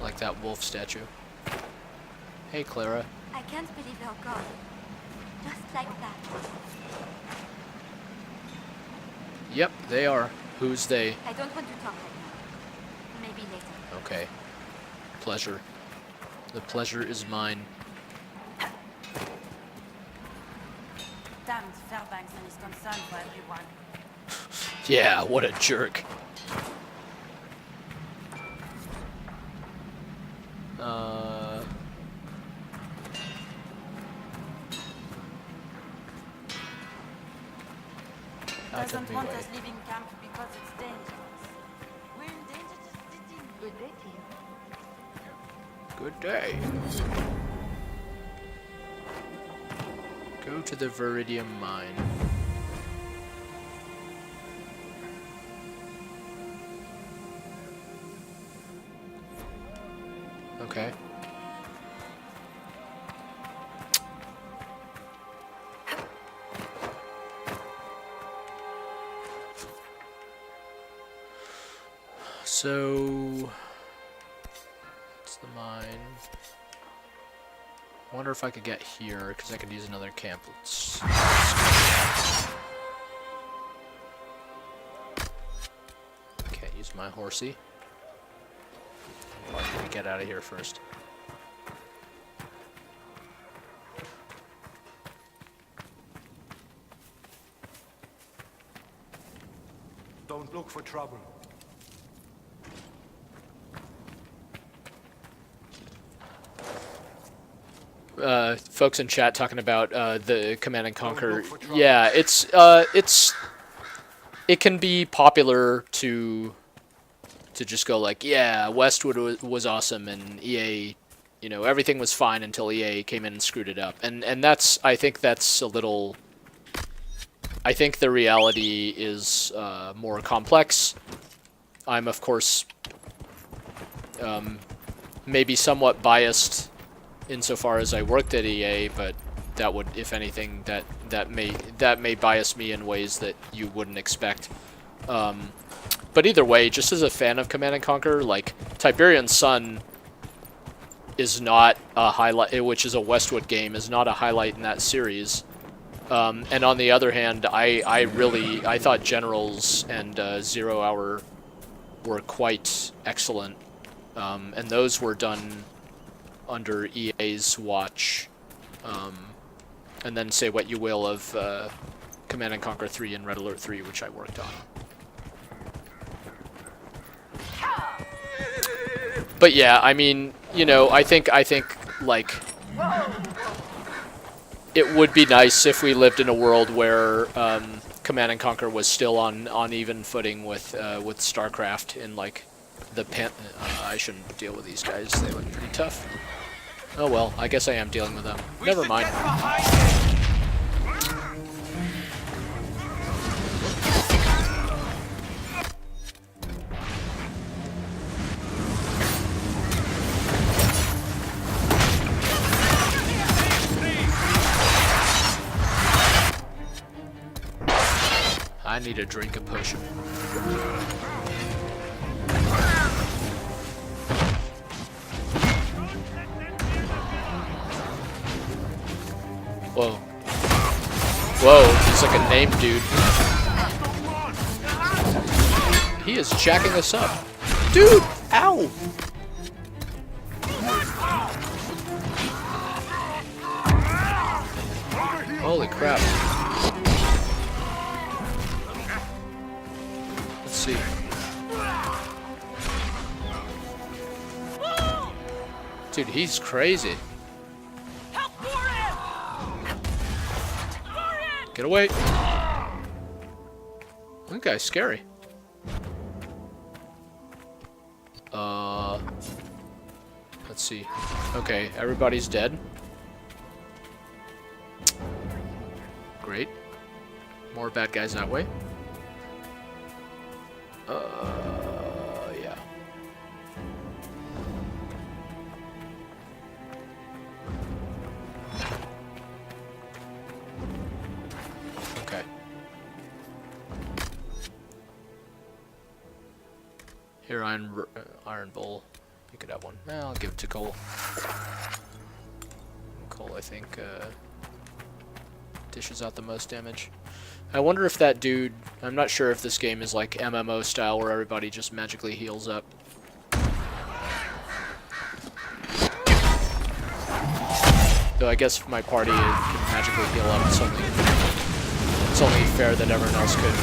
Like that wolf statue. Hey, Clara. I can't believe they're gone. Just like that. Yep, they are. Who's they? I don't want to talk right now. Maybe later. Okay. Pleasure. The pleasure is mine. Damned Fairbanks and his concern for everyone. Yeah, what a jerk. Doesn't want us leaving camp because it's dangerous. We're in danger just sitting. Good day to you. Good day. Go to the Viridian mine. Okay. So, it's the mine. I wonder if I could get here, because I could use another camp. Can't use my horsey. Probably gonna get out of here first. Don't look for trouble. Folks in chat talking about the Command and Conquer. Yeah, it can be popular to just go like, yeah, Westwood was awesome and EA, you know, everything was fine until EA came in and screwed it up. And that's, I think that's a little, I think the reality is more complex. I'm, of course, maybe somewhat biased insofar as I worked at EA, but that would, if anything, that may bias me in ways that you wouldn't expect. But either way, just as a fan of Command & Conquer, like, Tiberian Sun is not a highlight, which is a Westwood game, is not a highlight in that series. And on the other hand, I thought Generals and 0 Hour were quite excellent. And those were done under EA's watch. And then say what you will of Command & Conquer 3 and Red Alert 3, which I worked on. But yeah, I mean, you know, I think like it would be nice if we lived in a world where Command & Conquer was still on even footing with StarCraft in like the I shouldn't deal with these guys. They look pretty tough. Oh well, I guess I am dealing with them. Never mind. I need a drink of potion. Whoa. Whoa, he's like a named dude. He is jacking us up. Dude! Ow! Holy crap. Let's see. Dude, he's crazy. Get away. That guy's scary. Let's see. Okay, everybody's dead. Great. More bad guys that way. Yeah. Okay. Here, Iron Bull. You could have one. I'll give it to Cole. Cole, I think, dishes out the most damage. I wonder if that dude... I'm not sure if this game is like MMO style where everybody just magically heals up. Though I guess if my party can magically heal up, it's only fair that everyone else could.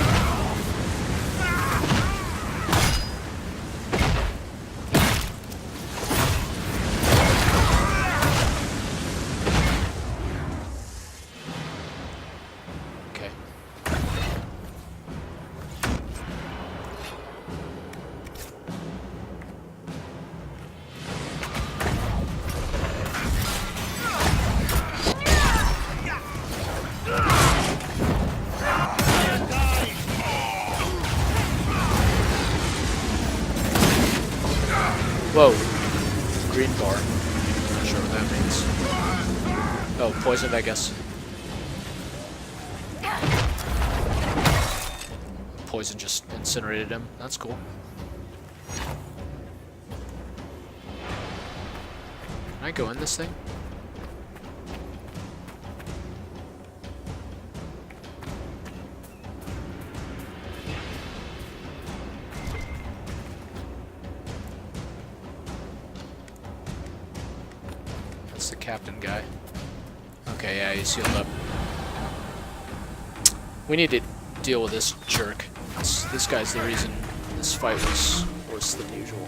Whoa. Green bar. Not sure what that means. Oh, poisoned, I guess. Poison just incinerated him. That's cool. Can I go in this thing? It's the captain guy. Okay, yeah, he's healed up. We need to deal with this jerk. This guy's the reason this fight was worse than usual.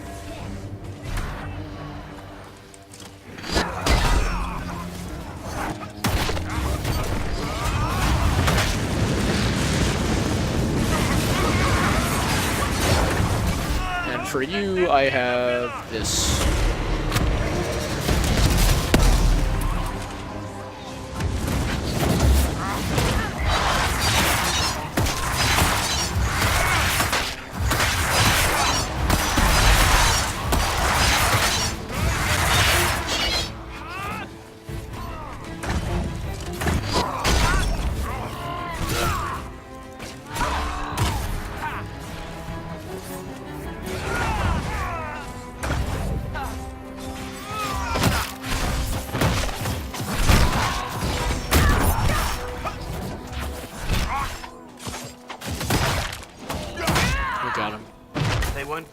And for you, I have this.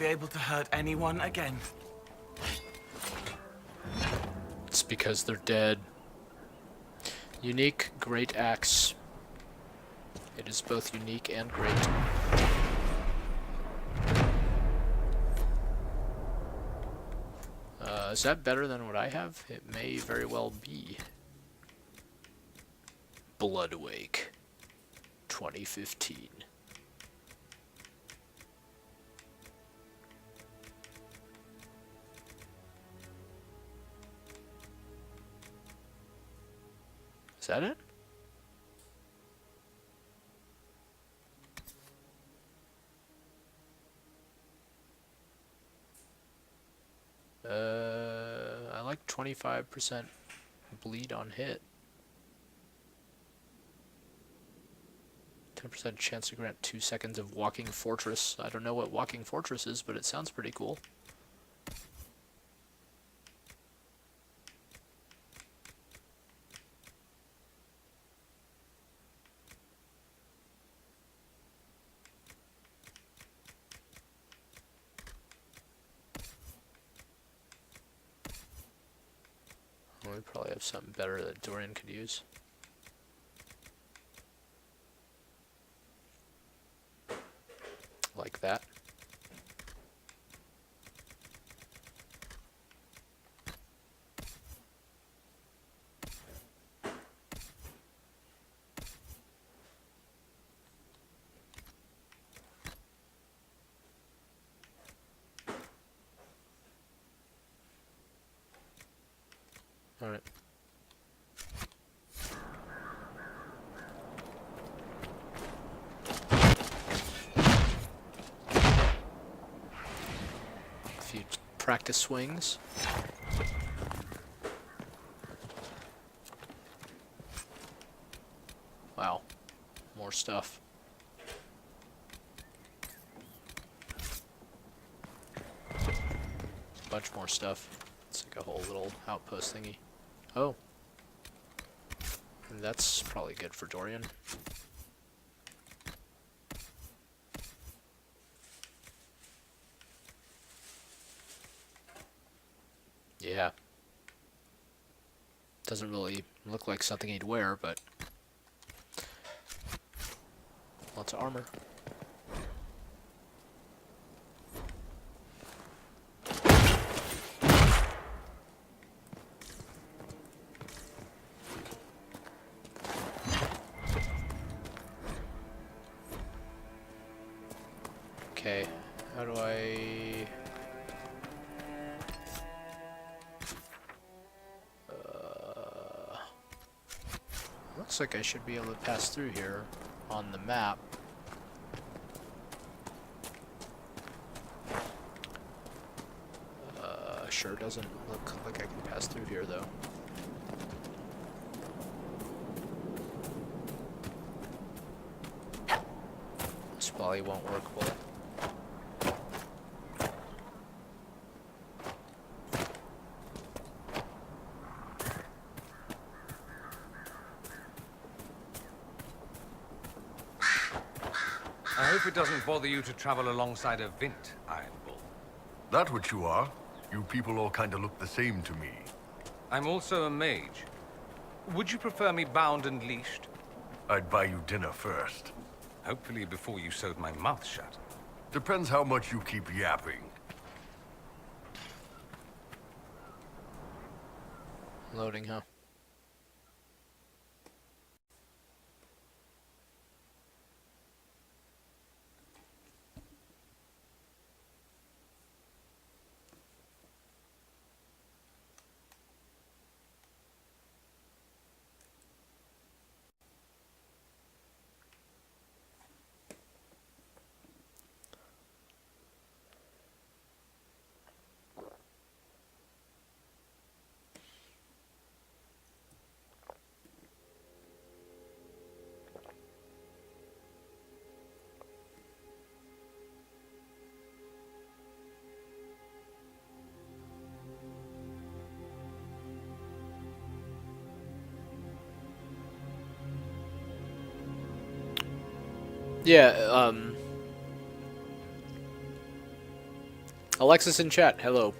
Able to hurt anyone again. It's because they're dead. Unique great axe. It is both unique and great. Is that better than what I have? It may very well be. Bloodwake 2015. Is that it? I like 25% bleed on hit. 10% chance to grant 2 seconds of Walking Fortress. I don't know what Walking Fortress is, but it sounds pretty cool. We probably have something better that Dorian could use. Like that. All right. A few practice swings. Wow, more stuff. Bunch more stuff. It's like a whole little outpost thingy. Oh. That's probably good for Dorian. Yeah. Doesn't really look like something he'd wear, but lots of armor. Okay, how do I... Looks like I should be able to pass through here on the map. Sure doesn't look like I can pass through here though. This probably won't work well. I hope it doesn't bother you to travel alongside a Vint, Iron Bull. That what you are? You people all kinda look the same to me. I'm also a mage. Would you prefer me bound and leashed? I'd buy you dinner first. Hopefully before you sewed my mouth shut. Depends how much you keep yapping. Loading, huh? Yeah, Alexis in chat, hello.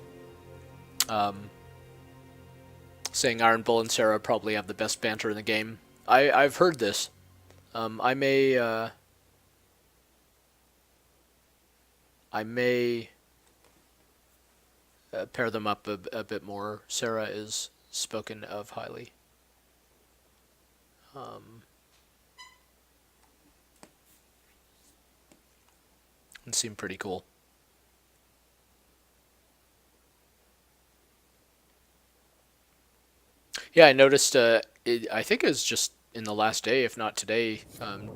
Saying Iron Bull and Sarah probably have the best banter in the game. I've heard this. I may pair them up a bit more. Sarah is spoken of highly. It seemed pretty cool. Yeah, I noticed, I think it was just in the last day, if not today,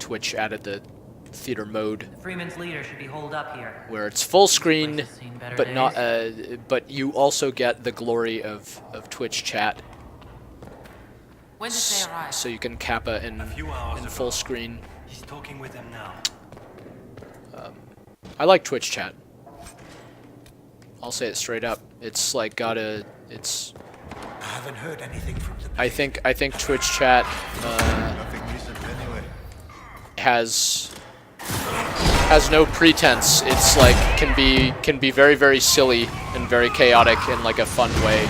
Twitch added the theater mode. The Freeman's leader should be holed up here. Where it's full screen, but days. not, but you also get the glory of Twitch chat. When did they arrive? So you can kappa in full screen. He's talking with them now. I like Twitch chat. I'll say it straight up. It's like it's. I haven't heard anything from the. I think Twitch chat has no pretense. It's like can be very, very silly and very chaotic in like a fun way.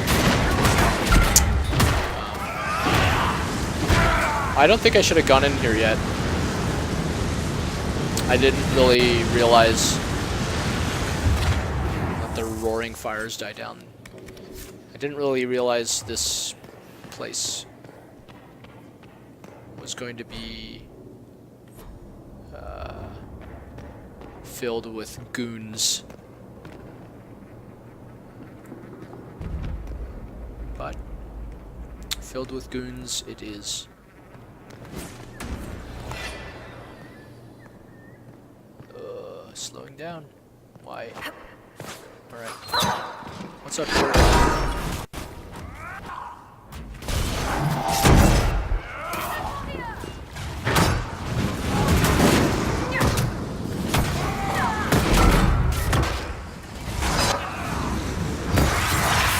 I don't think I should have gone in here yet. I didn't really realize that the roaring fires die down. I didn't really realize this place was going to be filled with goons. But filled with goons it is. Slowing down. Why? Alright. What's up here?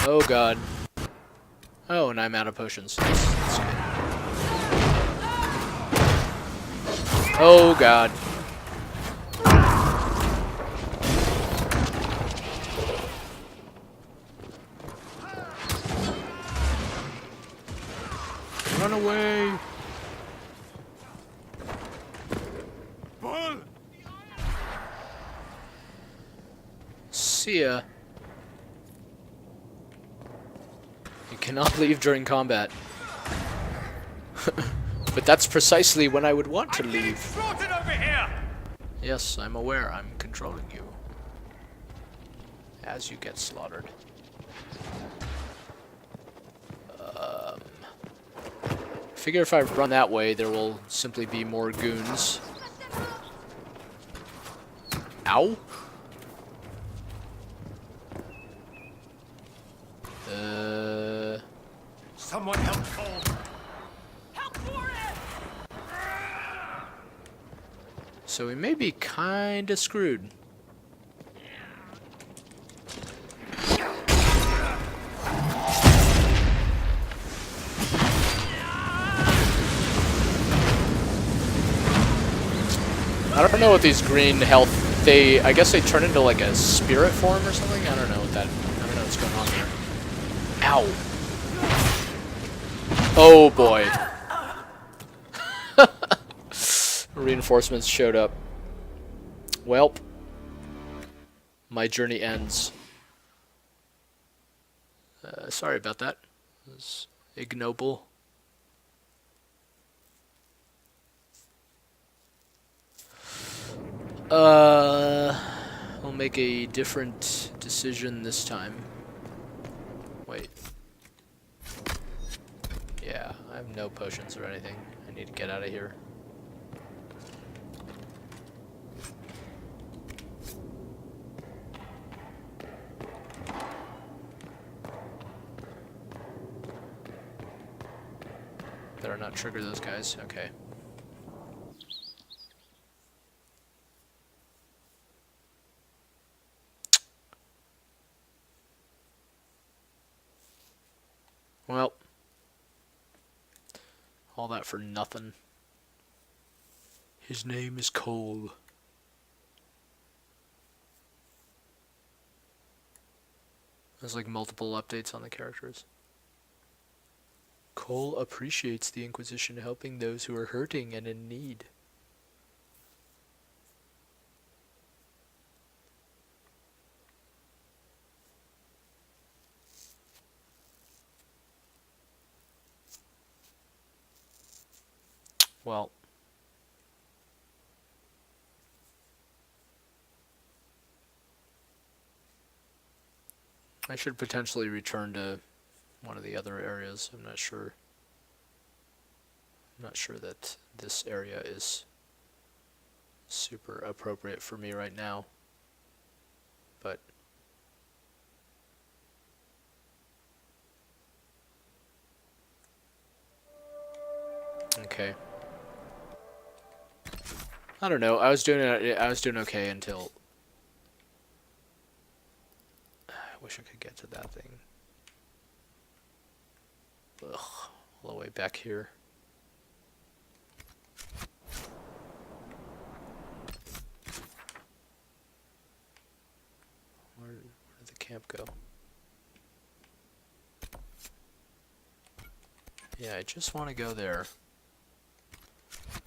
Oh god. Oh, and I'm out of potions. That's good. Oh god. Run away! Bull! See ya. You cannot leave during combat. But that's precisely when I would want to leave. Slaughtered over here! Yes, I'm aware. I'm controlling you. As you get slaughtered. Figure if I run that way, there will simply be more goons. Ow! Someone help Cole. So we may be kinda screwed. I don't know what these green health, I guess they turn into like a spirit form or something? I don't know what's going on there. Ow! Oh boy. Reinforcements showed up. Welp. My journey ends. Sorry about that. It was ignoble. I'll make a different decision this time. Wait. Yeah, I have no potions or anything. I need to get out of here. Better not trigger those guys. Okay. Well, all that for nothing. His name is Cole. There's like multiple updates on the characters. Cole appreciates the Inquisition helping those who are hurting and in need. Well, I should potentially return to one of the other areas. I'm not sure. I'm not sure that this area is super appropriate for me right now. But okay. I don't know. I was doing okay until I wish I could get to that thing. Ugh, all the way back here. Where did the camp go? Yeah, I just want to go there.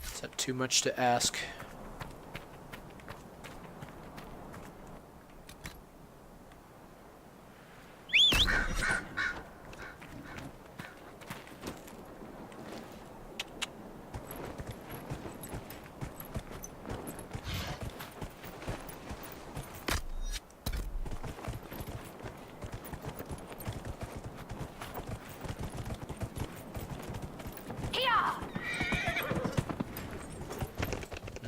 Is that too much to ask?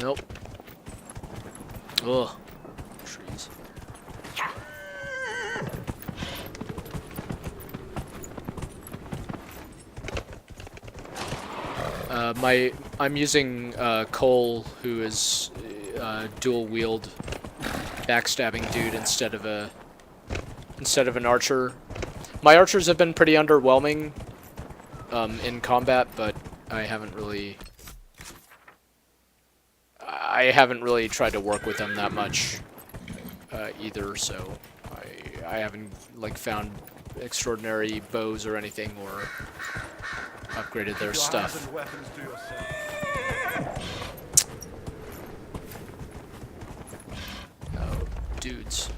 Nope. Ugh. Trees. I'm using Cole, who is dual wield backstabbing dude instead of an archer. My archers have been pretty underwhelming in combat, but I haven't really tried to work with them that much either, so I haven't like found extraordinary bows or anything or upgraded their stuff. Oh, dudes.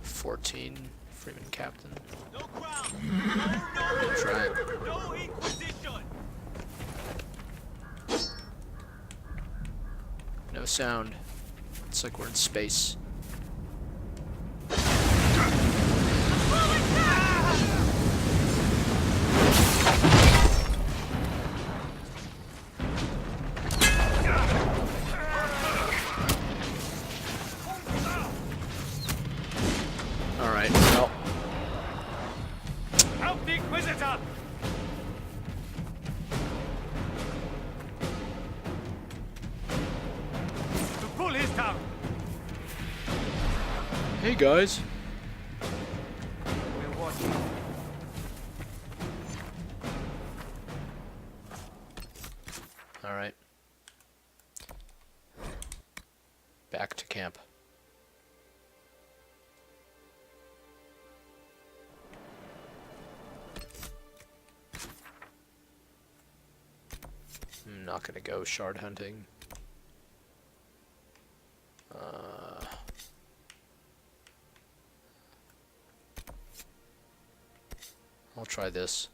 14 Freeman captain. No ground. No try. No Inquisition. No sound. It's like we're in space. Alright, well. Help the Inquisitor! Pull his town. Hey guys. We're watching. All right. Back to camp. not gonna go shard hunting. I'll try this.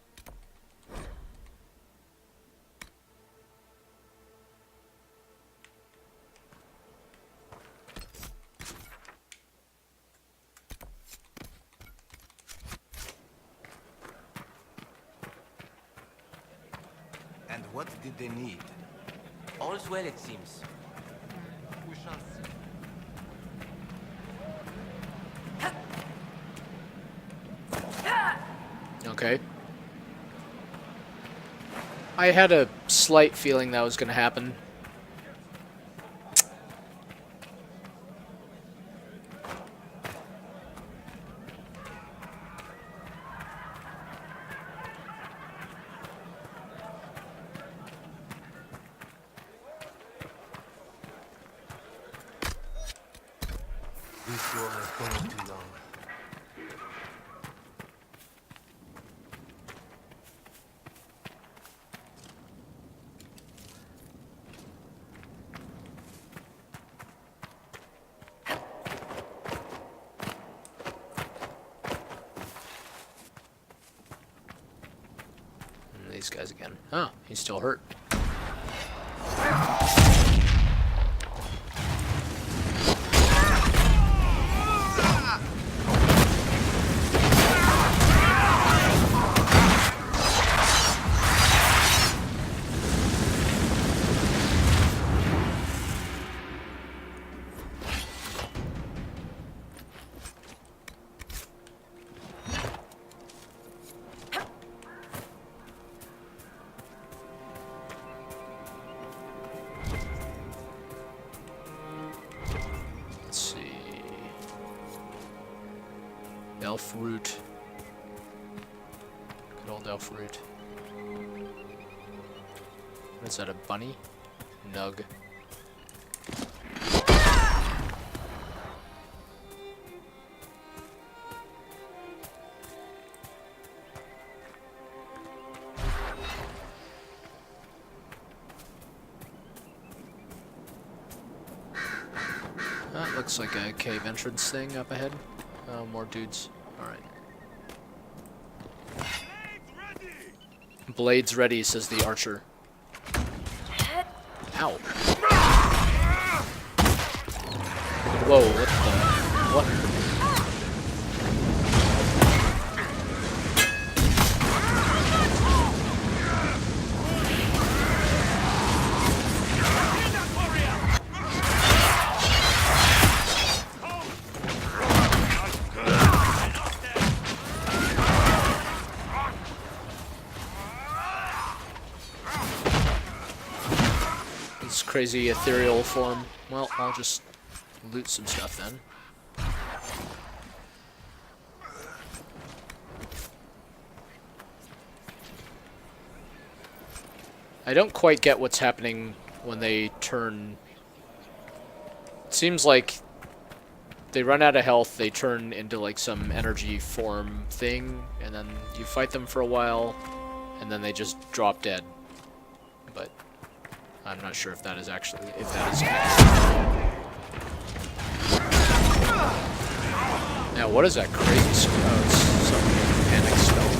And what did they need? All's well, it seems. We shall see. Okay. I had a slight feeling that was going to happen. This war has gone on too long. These guys again. Oh, he's still hurt. Elf root. Good old elf root. What is that, a bunny? Nug. That looks like a cave entrance thing up ahead. Oh, more dudes. Alright. Blades ready, says the archer. Ow. Whoa, what the... What? Crazy ethereal form. Well, I'll just loot some stuff then. I don't quite get what's happening when they turn. It seems like they run out of health, they turn into like some energy form thing, and then you fight them for a while, and then they just drop dead. But I'm not sure if that is actually, if that is now, what is that crazy spell? Oh, it's some panic spell.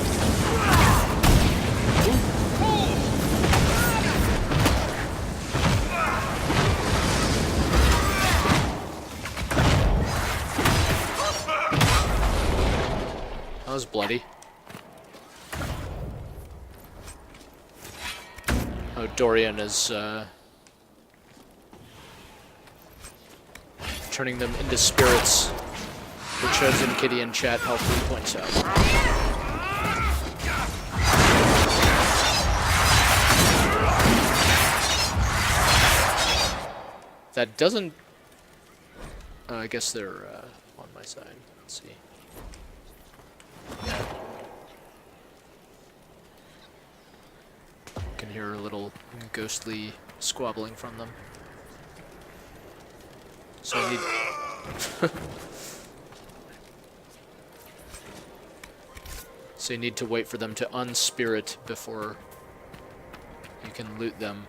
That was bloody. Oh, Dorian is turning them into spirits. The chosen kitty in chat helpfully points out. That doesn't... I guess they're on my side. Let's see. Can hear a little ghostly squabbling from them. So I need... So you need to wait for them to unspirit before you can loot them.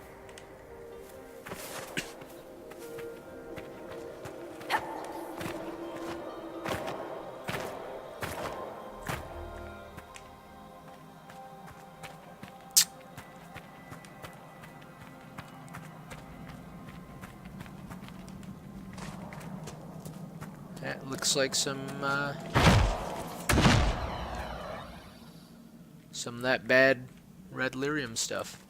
looks like some of that bad red lyrium stuff.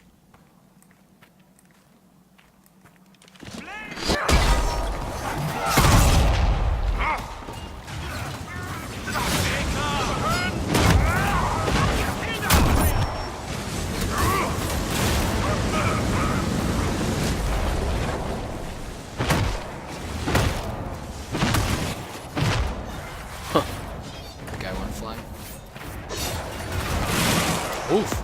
Oof.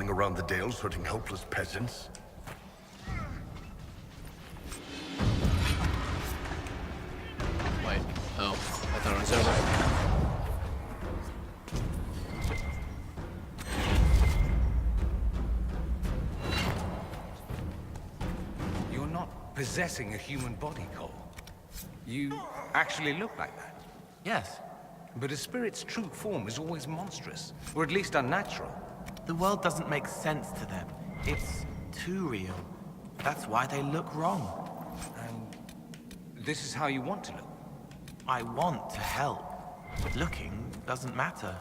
Around the dales hurting helpless peasants? Wait. Oh, I thought it was over. You're not possessing a human body, Cole. You actually look like that. Yes. But a spirit's true form is always monstrous, or at least unnatural. The world doesn't make sense to them. It's too real. That's why they look wrong. And this is how you want to look? I want to help. Looking doesn't matter.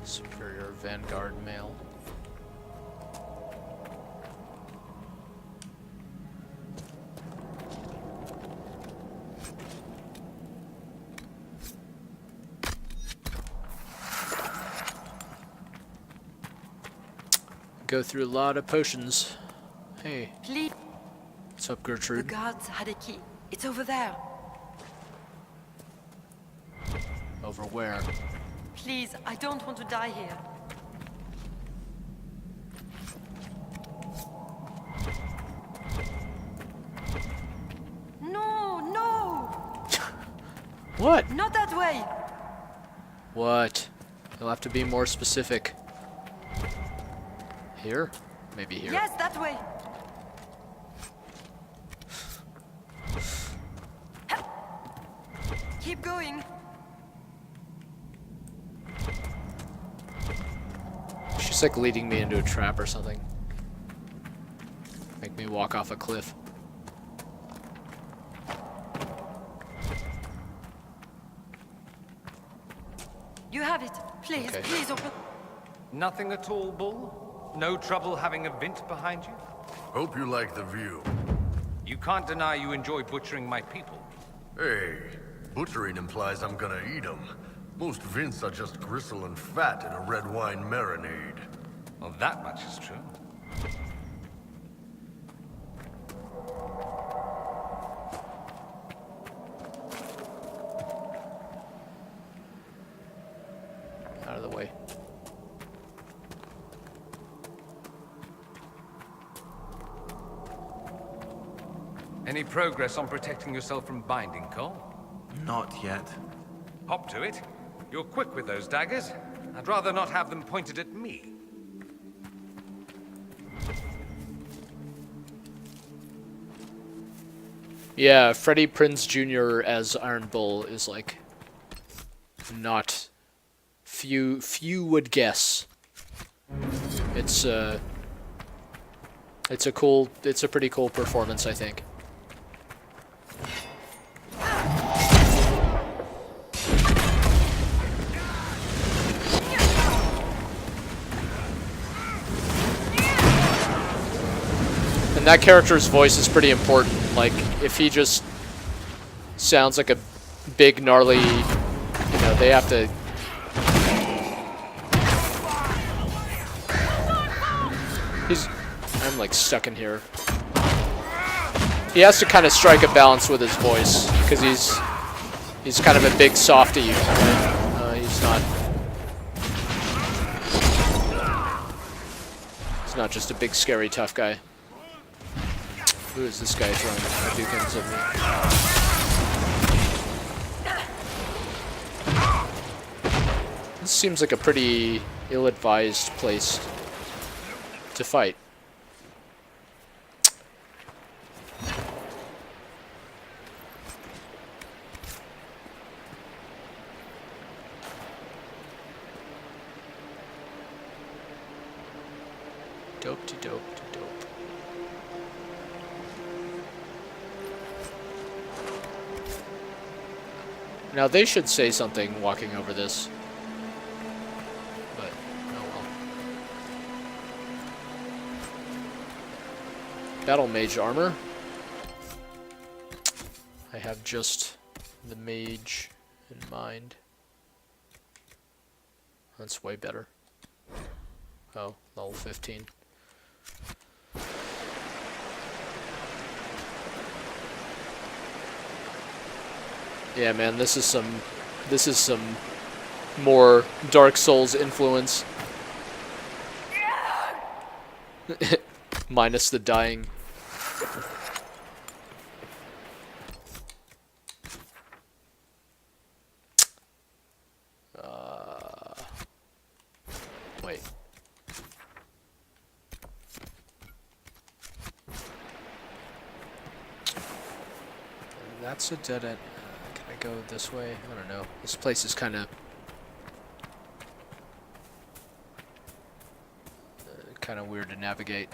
Superior Vanguard male. Go through a lot of potions. Hey. Please. What's up, Gertrude? The guards had a key. It's over there. Over where? Please, I don't want to die here. No, no! What? Not that way! What? You'll have to be more specific. Here? Maybe here. Yes, that way. Keep going. She's like leading me into a trap or something. Make me walk off a cliff. You have it. Please, Okay. please open. Nothing at all, Bull? No trouble having a vent behind you? Hope you like the view. You can't deny you enjoy butchering my people. Hey, butchering implies I'm gonna eat them. Most vints are just gristle and fat in a red wine marinade. Well, that much is true. Out of the way. Any progress on protecting yourself from binding, Cole? Not yet. Hop to it. You're quick with those daggers. I'd rather not have them pointed at me. Yeah, Freddie Prinze Jr. as Iron Bull is like not few would guess. It's a pretty cool performance, I think. And that character's voice is pretty important. Like, if he just sounds like a big, gnarly, you know, they have to... I'm like stuck in here. He has to kind of strike a balance with his voice, because he's kind of a big softy. Right? He's not just a big scary tough guy. Who is this guy throwing Hadoukens at me? This seems like a pretty ill-advised place to fight. Dope to dope to dope. Now they should say something walking over this. But, oh well. Battle mage armor. I have just the mage in mind. That's way better. Oh, level 15. Yeah, man, this is some more Dark Souls influence. Minus the dying. Wait. That's a dead end. Can I go this way? I don't know. This place is kind of weird to navigate.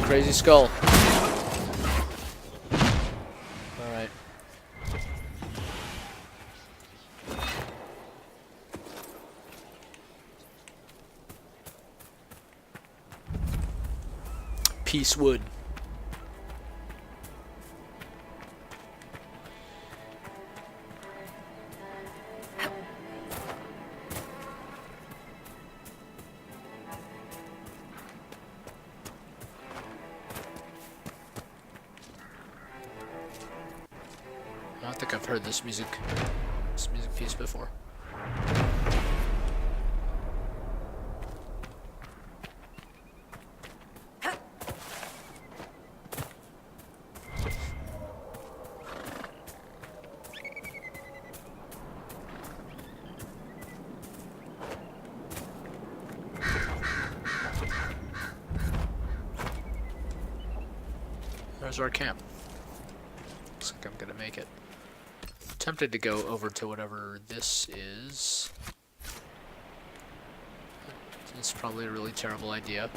Crazy skull. Alright. Peace wood. I think I've heard this music piece before. There's our camp. Looks like I'm gonna make it. Tempted to go over to whatever this is. It's probably a really terrible idea.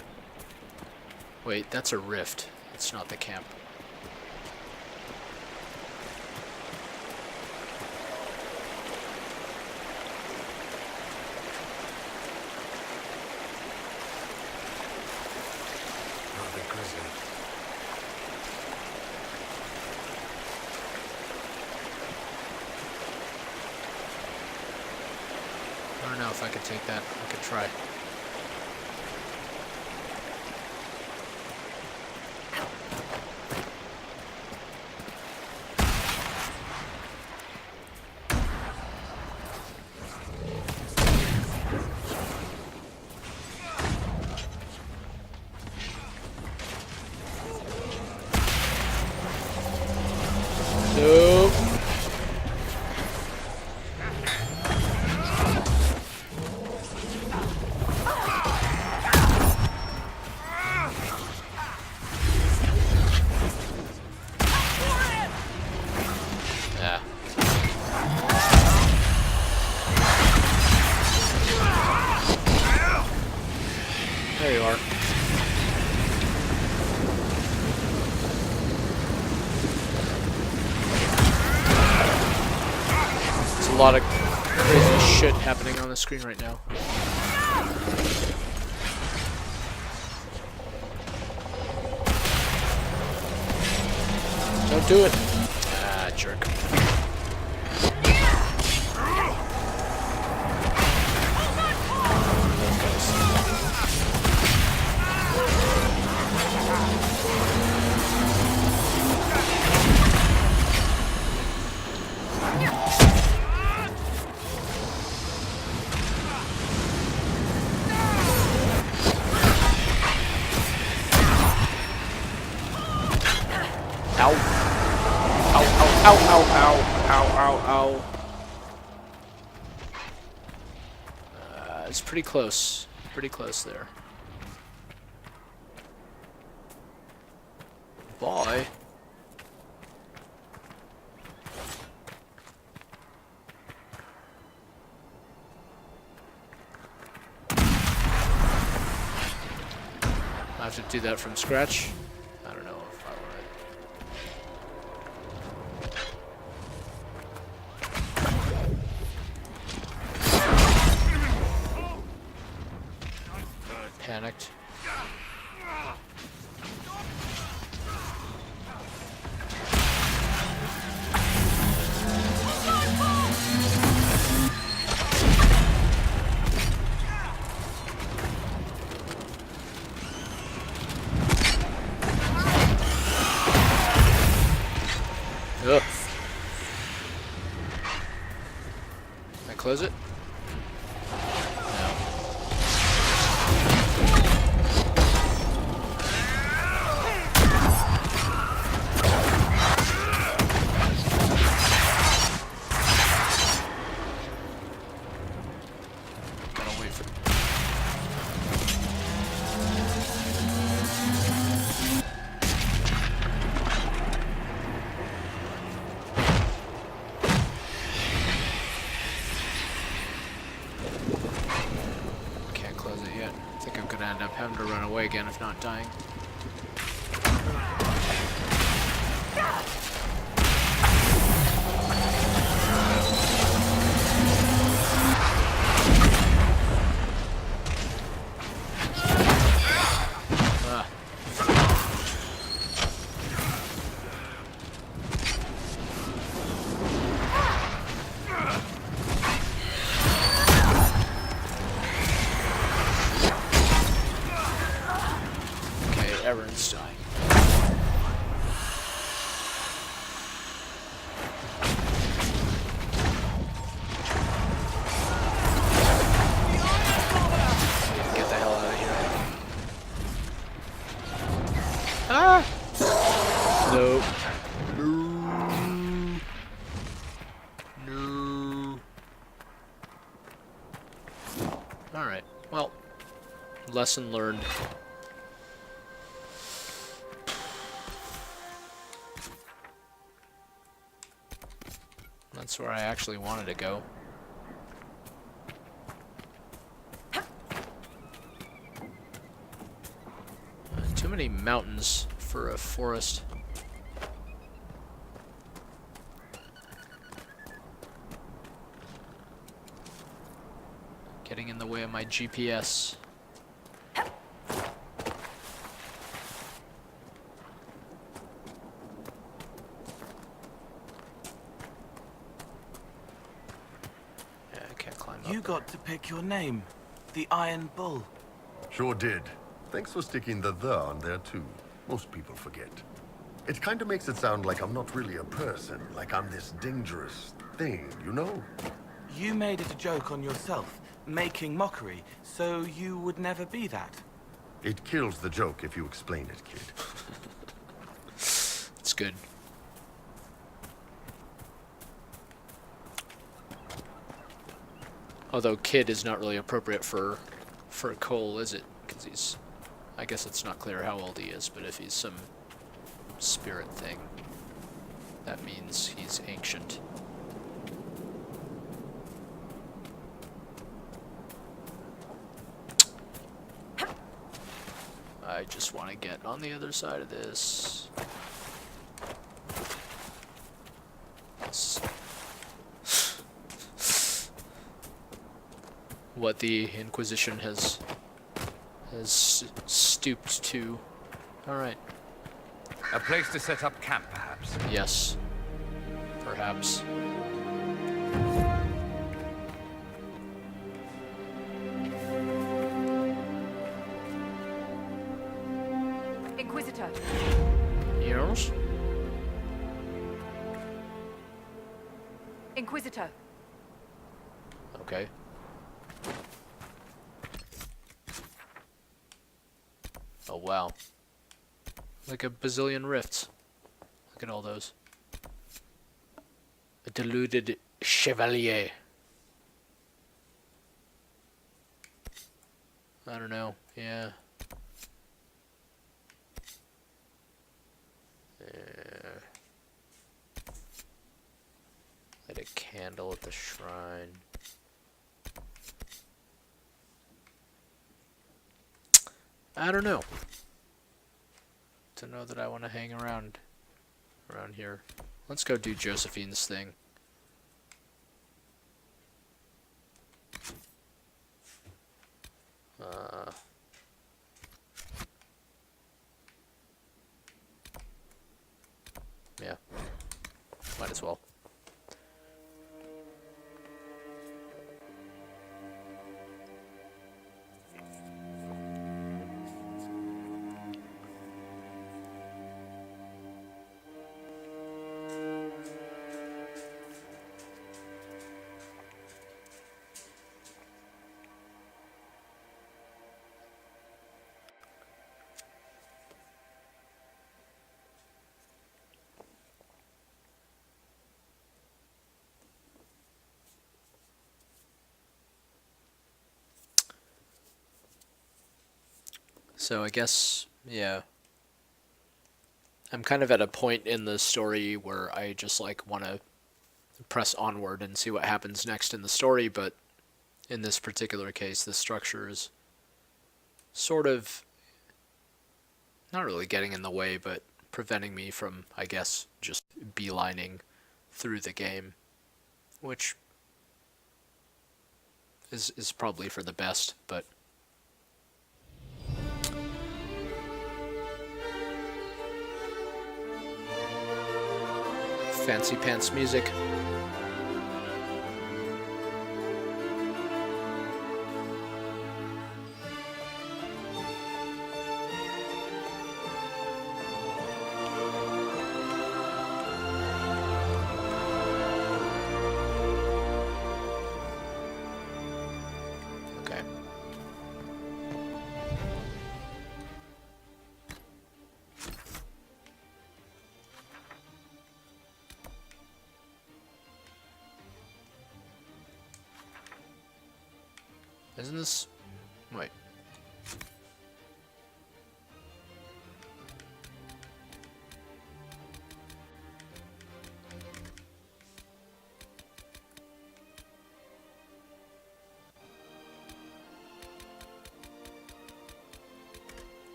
Wait, that's a rift. It's not the camp. I don't know if I could take that. I could try. Nope. Yeah. There you are. It's a lot of crazy shit happening on the screen right now. Don't do it. Ah, jerk. Ow. Ow, ow, ow, ow, ow, ow, ow, ow. It's pretty close. Pretty close there. Bye. I have to do that from scratch. I don't know if I want to. Panicked. Ugh. Can I close it? No. Gotta wait for it. End up having to run away again if not dying. Everyone's dying. Get the hell out of here. Ah! Nope. No. Alright, well, lesson learned. That's where I actually wanted to go. Too many mountains for a forest. Getting in the way of my GPS. You got to pick your name. The Iron Bull. Sure did. Thanks for sticking the on there too. Most people forget. It kind of makes it sound like I'm not really a person, like I'm this dangerous thing, you know? You made it a joke on yourself, making mockery, so you would never be that. It kills the joke if you explain it, kid. It's good. Although kid is not really appropriate for Cole, is it? Because he's... I guess it's not clear how old he is, but if he's some spirit thing, that means he's ancient. I just want to get on the other side of this. what the Inquisition has stooped to. All right. A place to set up camp, perhaps? Yes. Perhaps. Inquisitor. Yes? Inquisitor. Okay. Oh, wow. Like a bazillion rifts. Look at all those. A deluded chevalier. I don't know. Yeah. Light a candle at the shrine. I don't know. Don't know that I want to hang around here. Let's go do Josephine's thing. Yeah. Might as well. So I guess, yeah. I'm kind of at a point in the story where I just like want to press onward and see what happens next in the story, but in this particular case, the structure is sort of not really getting in the way, but preventing me from, I guess, just beelining through the game, which is probably for the best, but fancy pants music. Okay. Isn't this... Wait.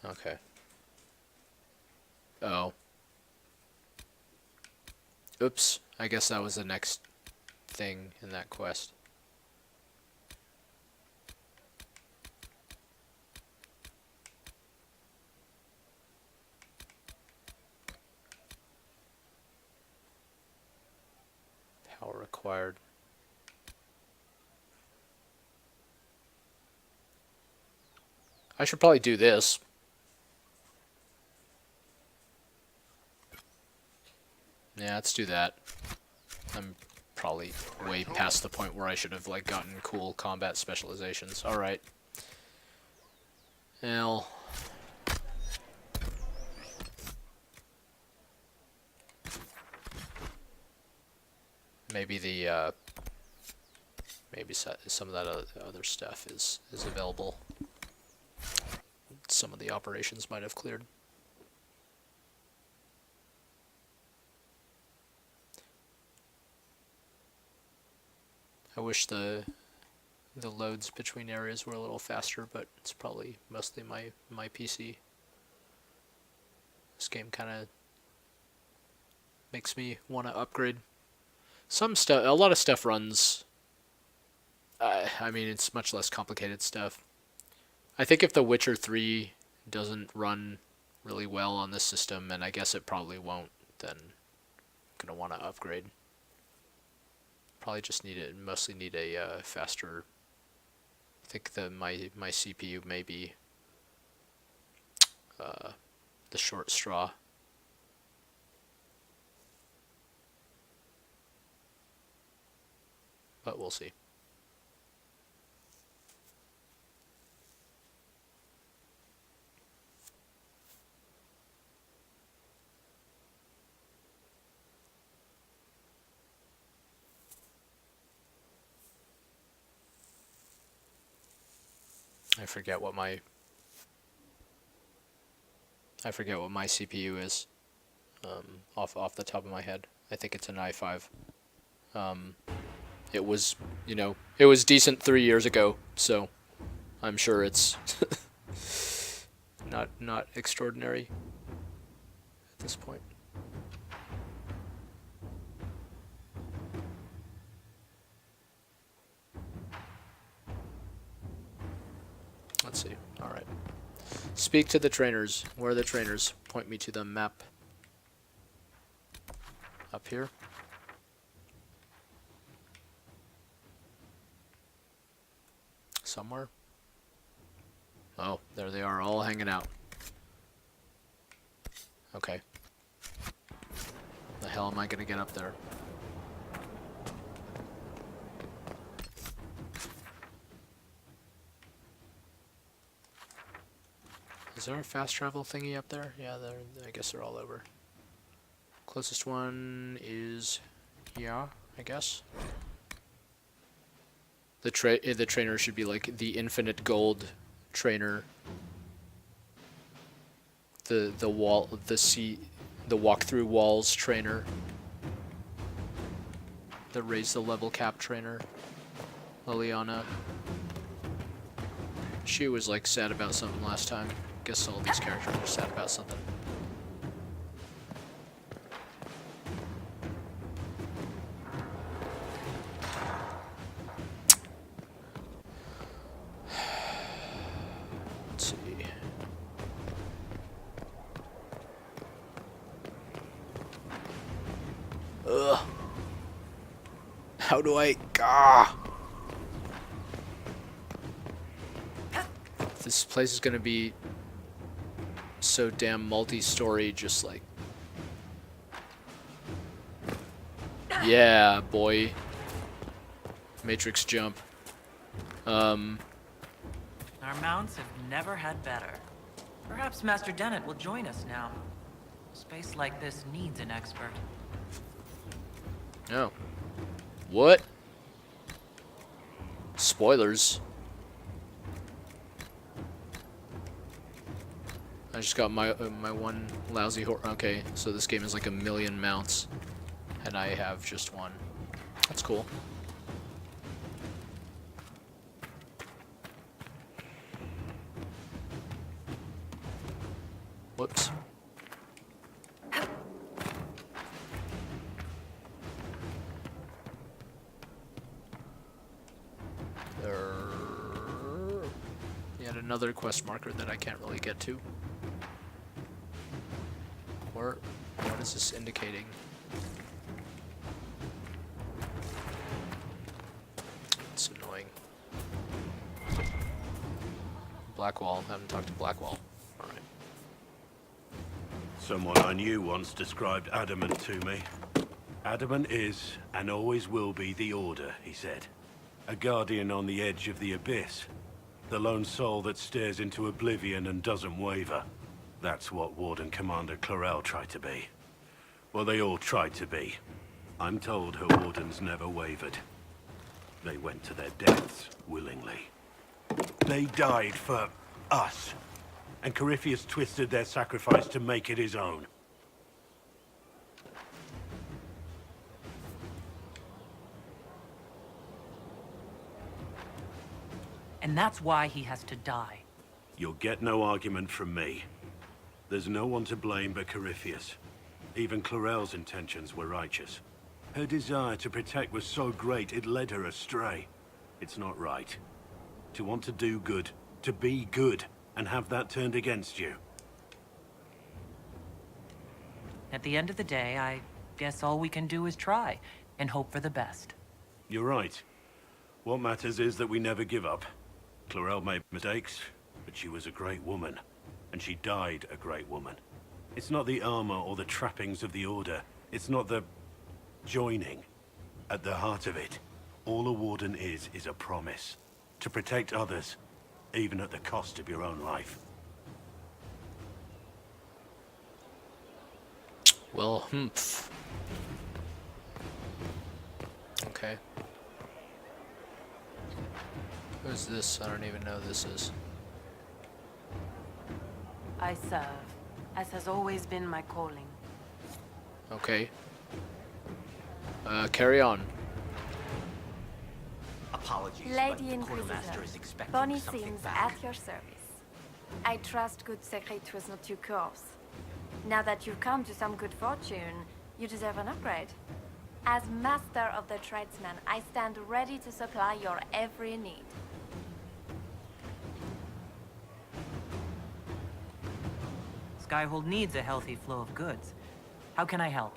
Okay. Oh. Oops. I guess that was the next thing in that quest. Power required. I should probably do this. Yeah, let's do that. I'm probably way past the point where I should have like gotten cool combat specializations. All right. Well, maybe the maybe some of that other stuff is available. Some of the operations might have cleared. I wish the the loads between areas were a little faster, but it's probably mostly my PC. This game kind of makes me want to upgrade. Some stuff, a lot of stuff runs. I mean, it's much less complicated stuff. I think if The Witcher 3 doesn't run really well on this system, and I guess it probably won't, then I'm gonna want to upgrade. Probably just mostly need a faster. I think my CPU may be the short straw. But we'll see. I forget what my CPU is off the top of my head. I think it's an i5. It was, it was decent 3 years ago, so I'm sure it's not extraordinary at this point. Let's see. All right. Speak to the trainers. Where are the trainers? Point me to the map. Up here. Somewhere. Oh, there they are, all hanging out. Okay. The hell am I gonna get up there? Is there a fast travel thingy up there? Yeah, I guess they're all over. Closest one is, yeah, I guess. The trainer should be like the infinite gold trainer. The walk-through walls trainer. The raise the level cap trainer. Liliana. She was like sad about something last time. Guess all these characters are sad about something. Let's see. Ugh. How do I... This place is gonna be so damn multi-story, just like... Yeah, boy. Matrix jump. Our mounts have never had better. Perhaps Master Dennett will join us now. A space like this needs an expert. No. What? Spoilers. I just got my one lousy okay, so this game is like 1,000,000 mounts, and I have just one. That's cool. Whoops. Yet another quest marker that I can't really get to. What is this indicating? It's annoying. Blackwall. I haven't talked to Blackwall. Alright. Someone I knew once described Adamant to me. Adamant is, and always will be, the Order, he said. A guardian on the edge of the abyss. The lone soul that stares into oblivion and doesn't waver. That's what Warden Commander Clarel tried to be. Well, they all tried to be. I'm told her wardens never wavered. They went to their deaths willingly. They died for us. And Corypheus twisted their sacrifice to make it his own. And that's why he has to die. You'll get no argument from me. There's no one to blame but Corypheus. Even Chlorel's intentions were righteous. Her desire to protect was so great it led her astray. It's not right. To want to do good, to be good, and have that turned against you. At the end of the day, I guess all we can do is try, and hope for the best. You're right. What matters is that we never give up. Chlorel made mistakes, but she was a great woman. And she died a great woman. It's not the armor or the trappings of the Order. It's not the joining. At the heart of it, all a Warden is a promise. To protect others, even at the cost of your own life. Well, humph. Okay. Who's this? I don't even know who this is. I serve, as has always been my calling. Okay. Carry on. Apologies, Lady but the quartermaster Inquisitor, is expecting Bonnie something seems back. at your service. I trust good secret was not your course. Now that you've come to some good fortune, you deserve an upgrade. As master of the tradesman, I stand ready to supply your every need. Skyhold needs a healthy flow of goods. How can I help?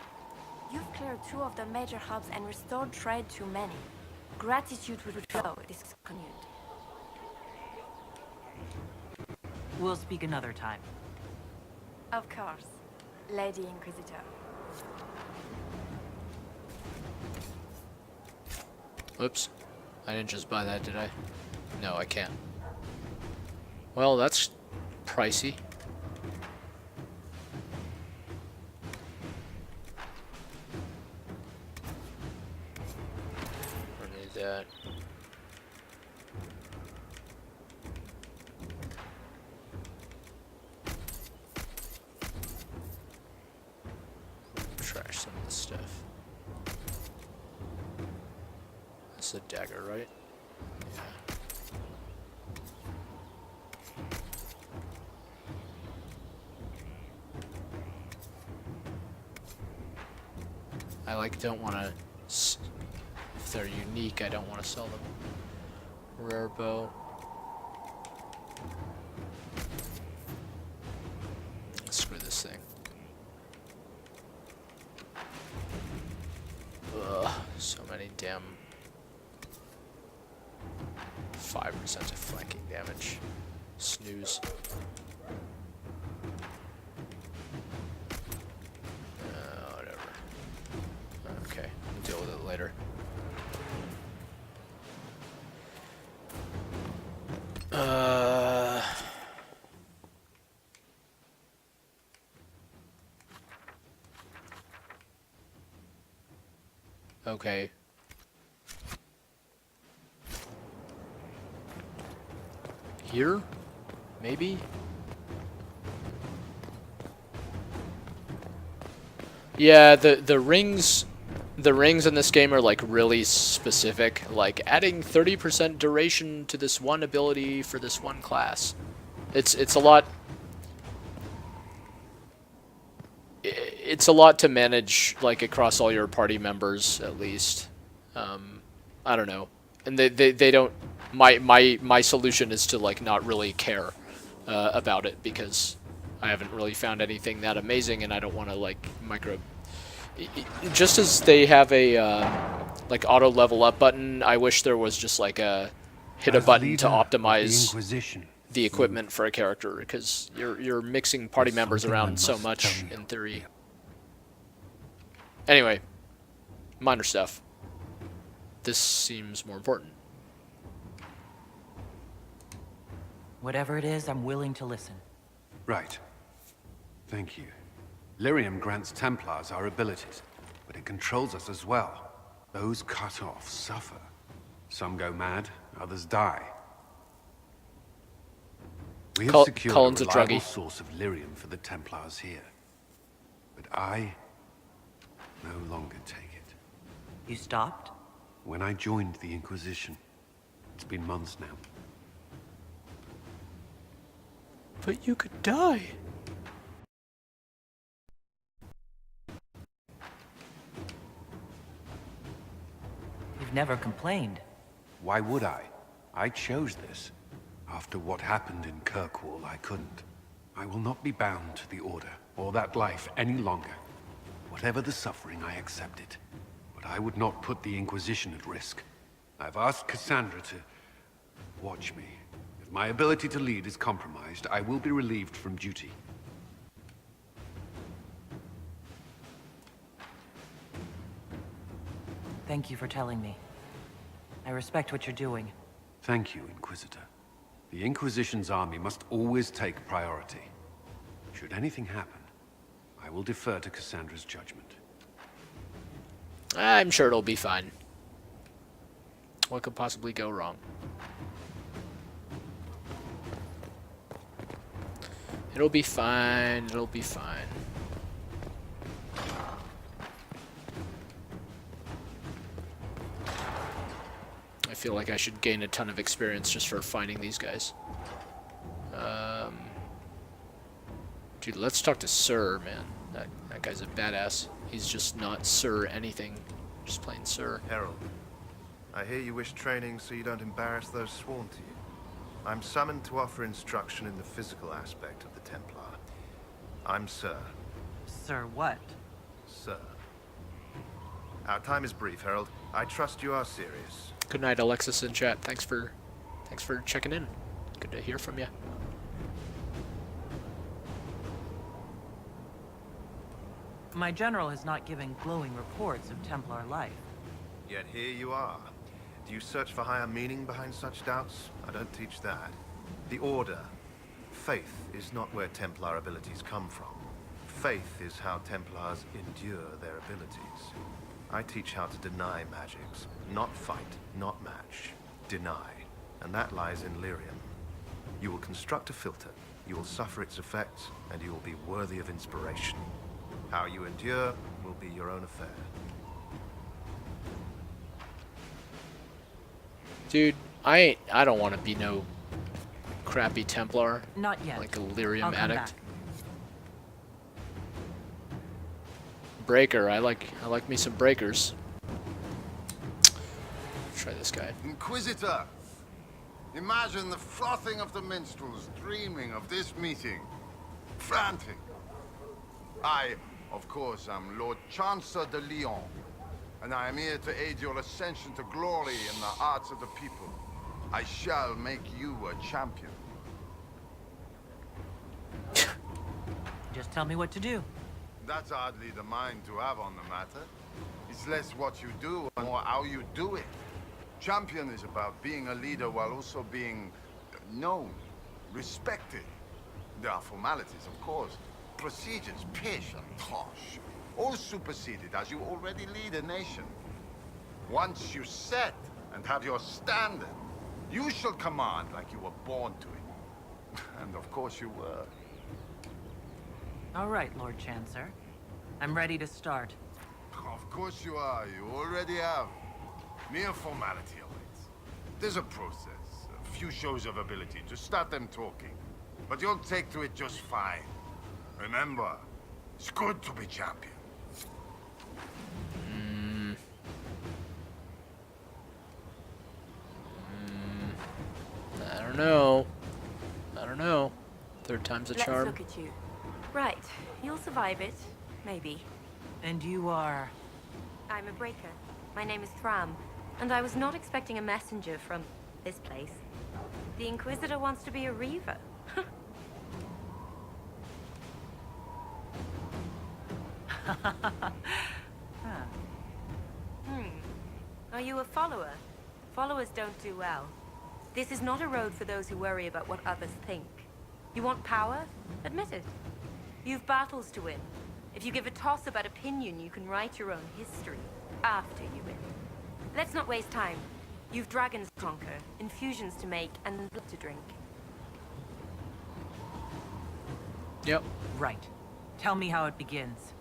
You've cleared 2 of the major hubs and restored trade to many. Gratitude would flow discontinued. We'll speak another time. Of course, Lady Inquisitor. Oops. I didn't just buy that, did I? No, I can't. Well, that's pricey. I need that. Trash some of this stuff. That's a dagger, right? Yeah. I don't want to. If they're unique, I don't want to sell them. Rare bow. Screw this thing. Ugh, so many damn. 5% of flanking damage. Snooze. Whatever. Okay, we'll deal with it later. Okay. Here? Maybe? Yeah, the rings in this game are like really specific, like adding 30% duration to this one ability for this one class. It's a lot to manage, like, across all your party members, at least. I don't know. And they don't. My solution is to, like, not really care about it, because I haven't really found anything that amazing, and I don't want to, like, micro. Just as they have a like auto level up button, I wish there was just like a hit a button to optimize the equipment for a character, because you're mixing party members around so much in theory. Anyway, minor stuff. This seems more important. Whatever it is, I'm willing to listen. Right. Thank you. Lyrium grants Templars our abilities, but it controls us as well. Those cut off suffer. Some go mad, others die. We have secured a reliable source of lyrium for the Templars here. But I no longer take it. You stopped? When I joined the Inquisition. It's been months now. But you could die. You've never complained. Why would I? I chose this. After what happened in Kirkwall, I couldn't. I will not be bound to the Order, or that life any longer. Whatever the suffering, I accept it. But I would not put the Inquisition at risk. I've asked Cassandra to watch me. If my ability to lead is compromised, I will be relieved from duty. Thank you for telling me. I respect what you're doing. Thank you, Inquisitor. The Inquisition's army must always take priority. Should anything happen, I will defer to Cassandra's judgment. I'm sure it'll be fine. What could possibly go wrong? It'll be fine. It'll be fine. I feel like I should gain a ton of experience just for finding these guys. Dude, let's talk to Sir, man. That guy's a badass. He's just not Sir anything. Just plain Sir. Herald, I hear you wish training so you don't embarrass those sworn to you. I'm summoned to offer instruction in the physical aspect of the Templar. I'm Sir. Sir what? Sir. Our time is brief, Herald. I trust you are serious. Good night, Alexis in chat. Thanks for checking in. Good to hear from you. My general has not given glowing reports of Templar life. Yet here you are. Do you search for higher meaning behind such doubts? I don't teach that. The Order. Faith is not where Templar abilities come from. Faith is how Templars endure their abilities. I teach how to deny magics. Not fight, not match. Deny. And that lies in lyrium. You will construct a filter, you will suffer its effects, and you will be worthy of inspiration. How you endure will be your own affair. Dude, I don't want to be no crappy Templar. Not yet. Like a lyrium I'll come addict. back. Breaker, I like me some breakers. Try this guy. Inquisitor! Imagine the frothing of the minstrels dreaming of this meeting. Frantic. I, of course, am Lord Chancellor de Lyon, and I am here to aid your ascension to glory in the hearts of the people. I shall make you a champion. Just tell me what to do. That's hardly the mind to have on the matter. It's less what you do and more how you do it. Champion is about being a leader while also being known, respected. There are formalities, of course. Procedures, pish and tosh. All superseded as you already lead a nation. Once you set and have your standard, you shall command like you were born to it. And of course you were. All right, Lord Chancellor. I'm ready to start. Of course you are. You already have. Mere formality awaits. There's a process, a few shows of ability to start them talking. But you'll take to it just fine. Remember, it's good to be champion. I don't know. I don't know. Third time's a charm. Let's look at you. Right, you'll survive it. Maybe. And you are? I'm a breaker. My name is Thram, and I was not expecting a messenger from this place. The Inquisitor wants to be a Reaver. Are you a follower? Followers don't do well. This is not a road for those who worry about what others think. You want power? Admit it. You've battles to win. If you give a toss about opinion, you can write your own history after you win. Let's not waste time. You've dragons to conquer, infusions to make, and blood to drink. Yep. Right. Tell me how it begins.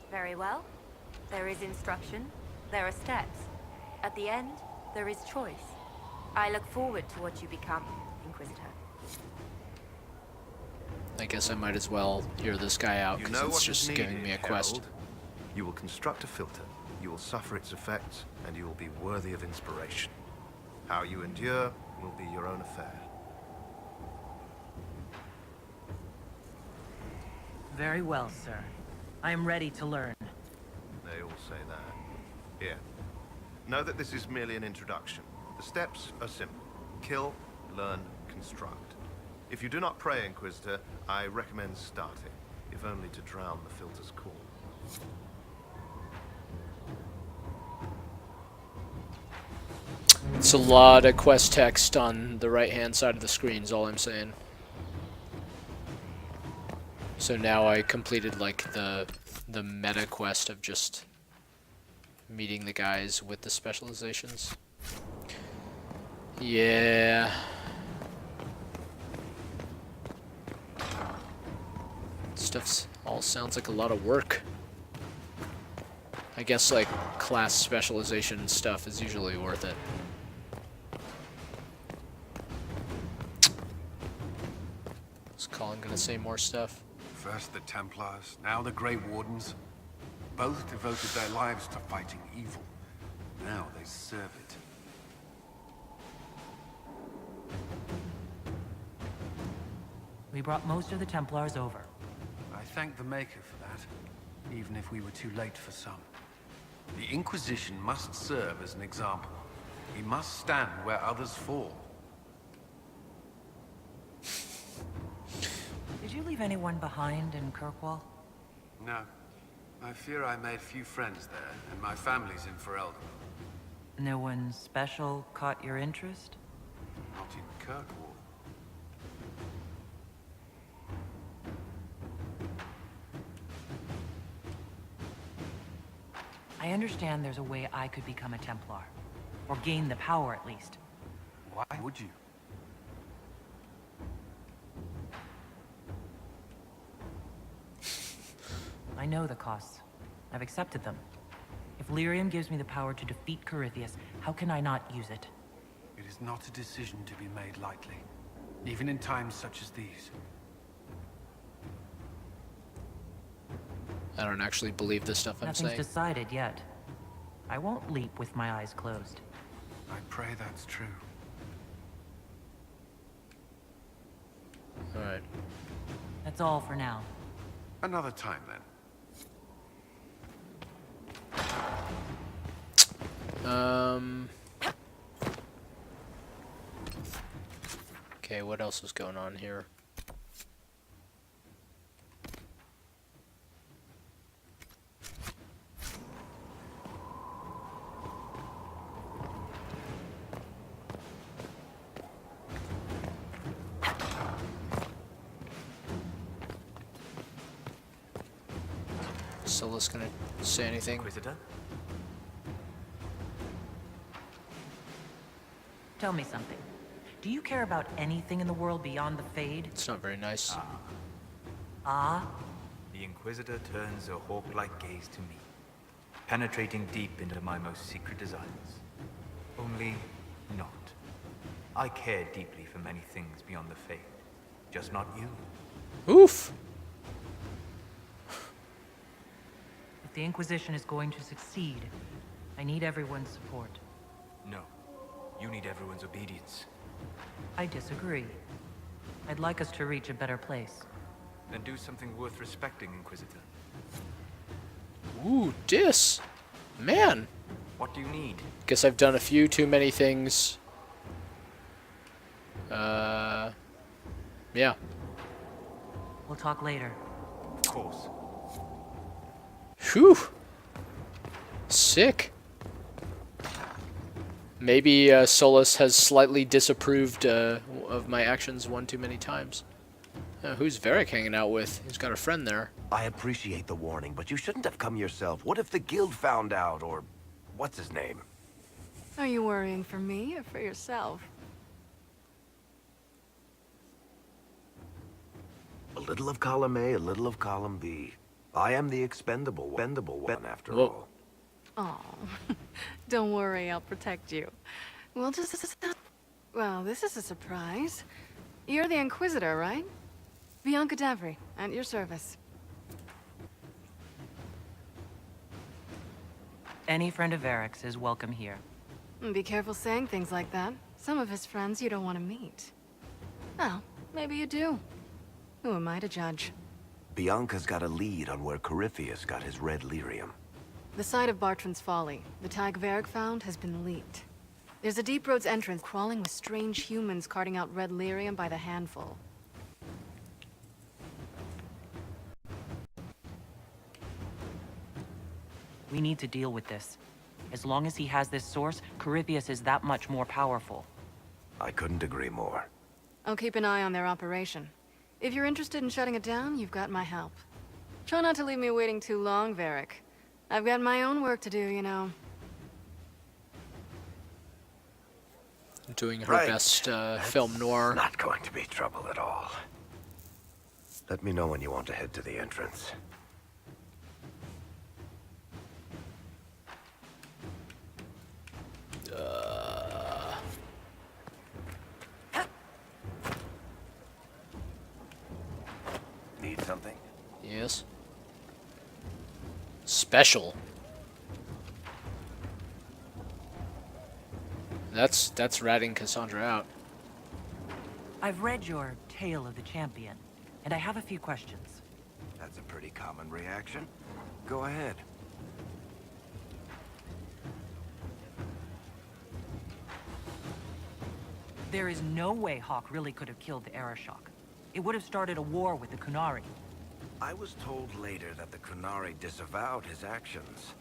Very well. There is instruction. There are steps. At the end, there is choice. I look forward to what you become, Inquisitor. I guess I might as well hear this guy out, You because know it's what just is giving needed, me a quest. Herald. You will construct a filter. You will suffer its effects, and you will be worthy of inspiration. How you endure will be your own affair. Very well, sir. I am ready to learn. They all say that. Here. Know that this is merely an introduction. The steps are simple. Kill, learn, construct. If you do not pray, Inquisitor, I recommend starting, if only to drown the filter's call. It's a lot of quest text on the right-hand side of the screen, is all I'm saying. So now I completed like the meta quest of just meeting the guys with the specializations. Yeah. Stuff's all sounds like a lot of work. I guess like class specialization stuff is usually worth it. Is Colin gonna say more stuff? First the Templars, now the Grey Wardens. Both devoted their lives to fighting evil. Now they serve it. We brought most of the Templars over. I thank the Maker for that, even if we were too late for some. The Inquisition must serve as an example. We must stand where others fall. Did you leave anyone behind in Kirkwall? No. I fear I made few friends there, and my family's in Ferelden. No one special caught your interest? Not in Kirkwall. I understand there's a way I could become a Templar. Or gain the power, at least. Why would you? I know the costs. I've accepted them. If Lyrium gives me the power to defeat Corypheus, how can I not use it? It is not a decision to be made lightly, even in times such as these. I don't actually believe the stuff I'm saying. Nothing's decided yet. I won't leap with my eyes closed. I pray that's true. Alright. That's all for now. Another time, then. Okay, what else is going on here? Solus gonna say anything? Inquisitor? Tell me something. Do you care about anything in the world beyond the Fade? It's not very nice. Ah? The Inquisitor turns a hawk-like gaze to me, penetrating deep into my most secret desires. Only not. I care deeply for many things beyond the Fade, just not you. Oof! If the Inquisition is going to succeed, I need everyone's support. No. You need everyone's obedience. I disagree. I'd like us to reach a better place. Then do something worth respecting, Inquisitor. Ooh, dis! Man! What do you need? Guess I've done a few too many things. Yeah. We'll talk later. Of course. Whew! Sick. Maybe Solus has slightly disapproved of my actions one too many times. Who's Varric hanging out with? He's got a friend there. I appreciate the warning, but you shouldn't have come yourself. What if the guild found out, or what's his name? Are you worrying for me or for yourself? A little of column A, a little of column B. I am the expendable one after all. Oh, don't worry, I'll protect you. Well, this is a surprise. You're the Inquisitor, right? Bianca Davry, at your service. Any friend of Varric's is welcome here. Be careful saying things like that. Some of his friends you don't want to meet. Well, maybe you do. Who am I to judge? Bianca's got a lead on where Corypheus got his red lyrium. The site of Bartran's Folly, the tag Varric found, has been leaked. There's a deep roads entrance crawling with strange humans carting out red lyrium by the handful. We need to deal with this. As long as he has this source, Corypheus is that much more powerful. I couldn't agree more. I'll keep an eye on their operation. If you're interested in shutting it down, you've got my help. Try not to leave me waiting too long, Varric. I've got my own work to do, you know. Doing her best film noir. Not going to be trouble at all. Let me know when you want to head to the entrance. Need something? Yes. Special. That's ratting Cassandra out. I've read your Tale of the Champion, and I have a few questions. That's a pretty common reaction. Go ahead. There is no way Hawk really could have killed the Arashok. It would have started a war with the Kunari. I was told later that the Kunari disavowed his actions.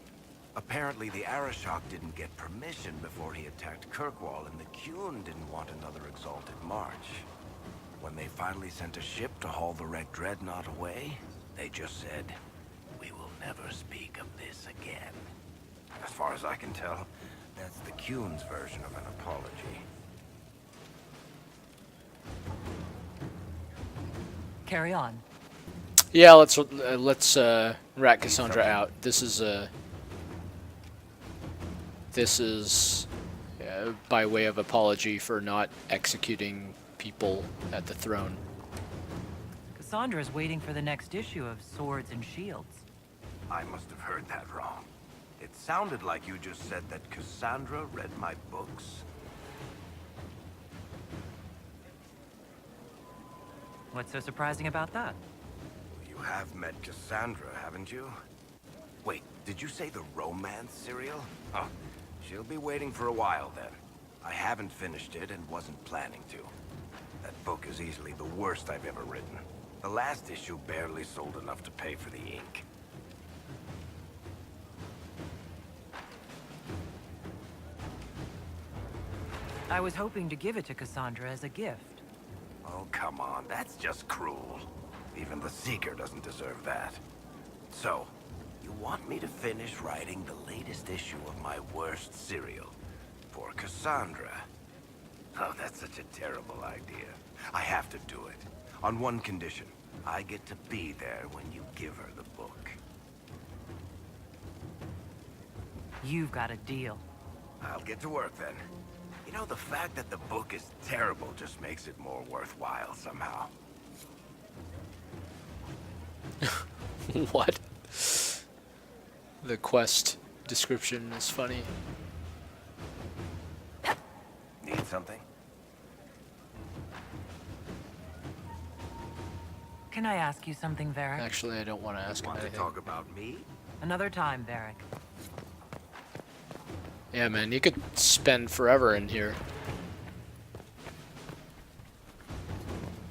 Apparently, the Arashok didn't get permission before he attacked Kirkwall, and the Qun didn't want another exalted march. When they finally sent a ship to haul the wrecked dreadnought away, they just said, "We will never speak of this again." As far as I can tell, that's the Qun's version of an apology. Carry on. Yeah, let's rat Cassandra out. This is by way of apology for not executing people at the throne. Cassandra's waiting for the next issue of Swords and Shields. I must have heard that wrong. It sounded like you just said that Cassandra read my books. What's so surprising about that? You have met Cassandra, haven't you? Wait, did you say the romance serial? Oh, she'll be waiting for a while then. I haven't finished it and wasn't planning to. That book is easily the worst I've ever written. The last issue barely sold enough to pay for the ink. I was hoping to give it to Cassandra as a gift. Oh, come on, that's just cruel. Even the Seeker doesn't deserve that. So, you want me to finish writing the latest issue of my worst serial for Cassandra? Oh, that's such a terrible idea. I have to do it. On one condition. I get to be there when you give her the book. You've got a deal. I'll get to work then. You know, the fact that the book is terrible just makes it more worthwhile somehow. What? The quest description is funny. Need something? Can I ask you something, Varric? Actually, I don't want to ask him anything. Talk about me? Another time, Varric. Yeah, man, you could spend forever in here.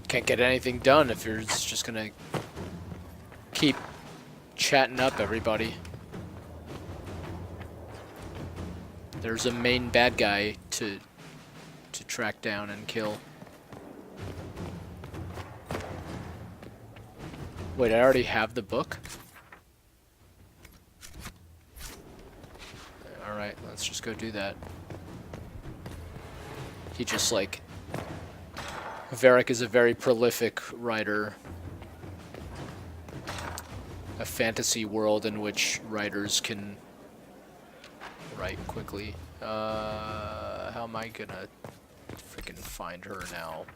Can't get anything done if you're just gonna keep chatting up everybody. There's a main bad guy to track down and kill. Wait, I already have the book? Alright, let's just go do that. He just like... Varric is a very prolific writer. A fantasy world in which writers can write quickly. How am I gonna freaking find her now?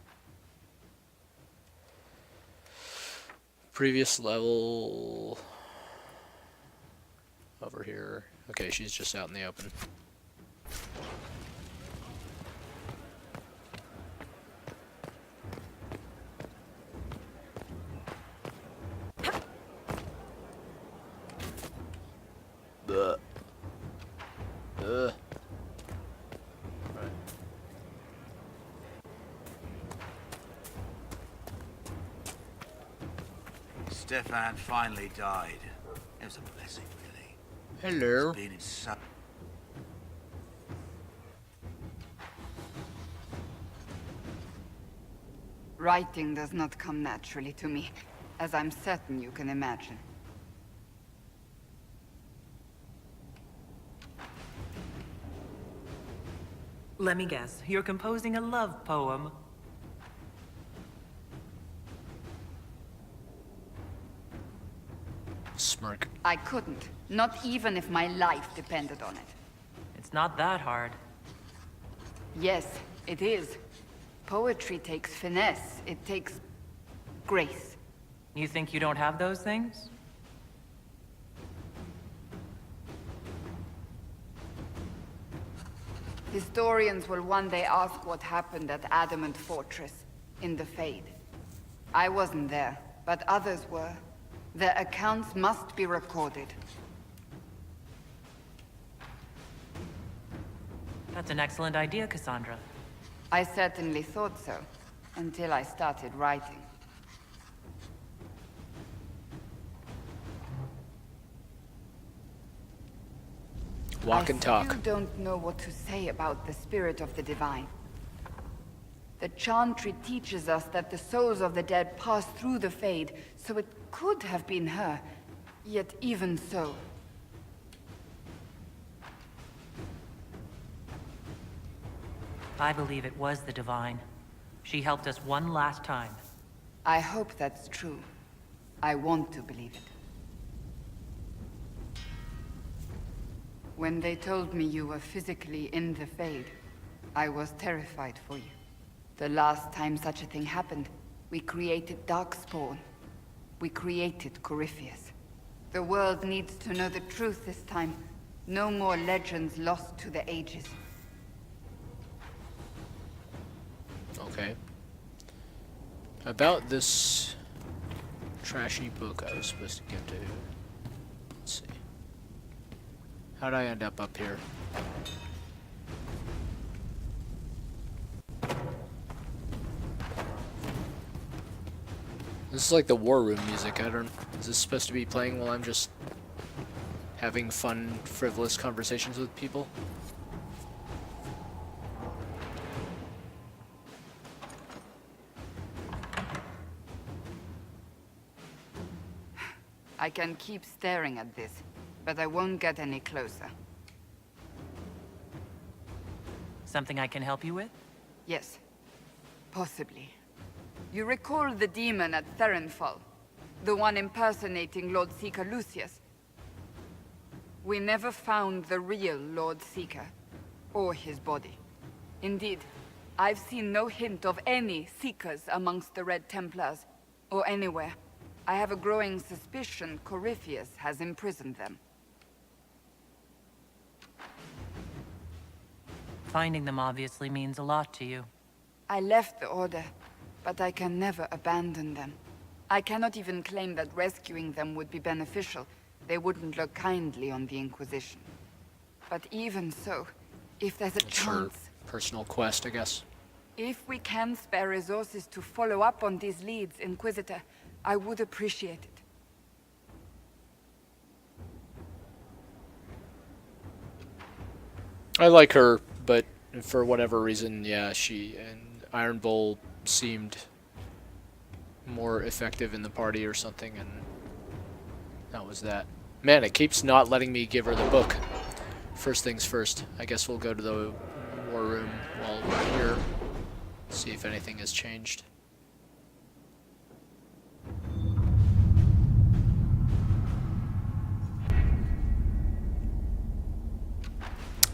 Previous level over here. Okay, she's just out in the open. Stefan finally died. It was a blessing, really. Hello. It's been in so Writing does not come naturally to me, as I'm certain you can imagine. Let me guess, you're composing a love poem. Smirk. I couldn't. Not even if my life depended on it. It's not that hard. Yes, it is. Poetry takes finesse. It takes grace. You think you don't have those things? Historians will one day ask what happened at Adamant Fortress, in the Fade. I wasn't there, but others were. Their accounts must be recorded. That's an excellent idea, Cassandra. I certainly thought so, until I started writing. Walk and talk. I still don't know what to say about the spirit of the divine. The Chantry teaches us that the souls of the dead pass through the Fade, so it could have been her. Yet even so... I believe it was the Divine. She helped us one last time. I hope that's true. I want to believe it. When they told me you were physically in the Fade, I was terrified for you. The last time such a thing happened, we created Darkspawn. We created Corypheus. The world needs to know the truth this time. No more legends lost to the ages. Okay. About this trashy book I was supposed to give to... Let's see. How'd I end up here? This is like the war room music. I don't... Is this supposed to be playing while I'm just having fun, frivolous conversations with people? I can keep staring at this, but I won't get any closer. Something I can help you with? Yes. Possibly. You recall the demon at Therenfall? The one impersonating Lord Seeker Lucius? We never found the real Lord Seeker, or his body. Indeed, I've seen no hint of any Seekers amongst the Red Templars, or anywhere. I have a growing suspicion Corypheus has imprisoned them. Finding them obviously means a lot to you. I left the Order, but I can never abandon them. I cannot even claim that rescuing them would be beneficial. They wouldn't look kindly on the Inquisition. But even so, if there's a chance... Her personal quest, I guess. If we can spare resources to follow up on these leads, Inquisitor, I would appreciate it. I like her, but for whatever reason, yeah, she and Iron Bull seemed more effective in the party or something, and that was that. Man, it keeps not letting me give her the book. First things first, I guess we'll go to the war room while we're here, see if anything has changed.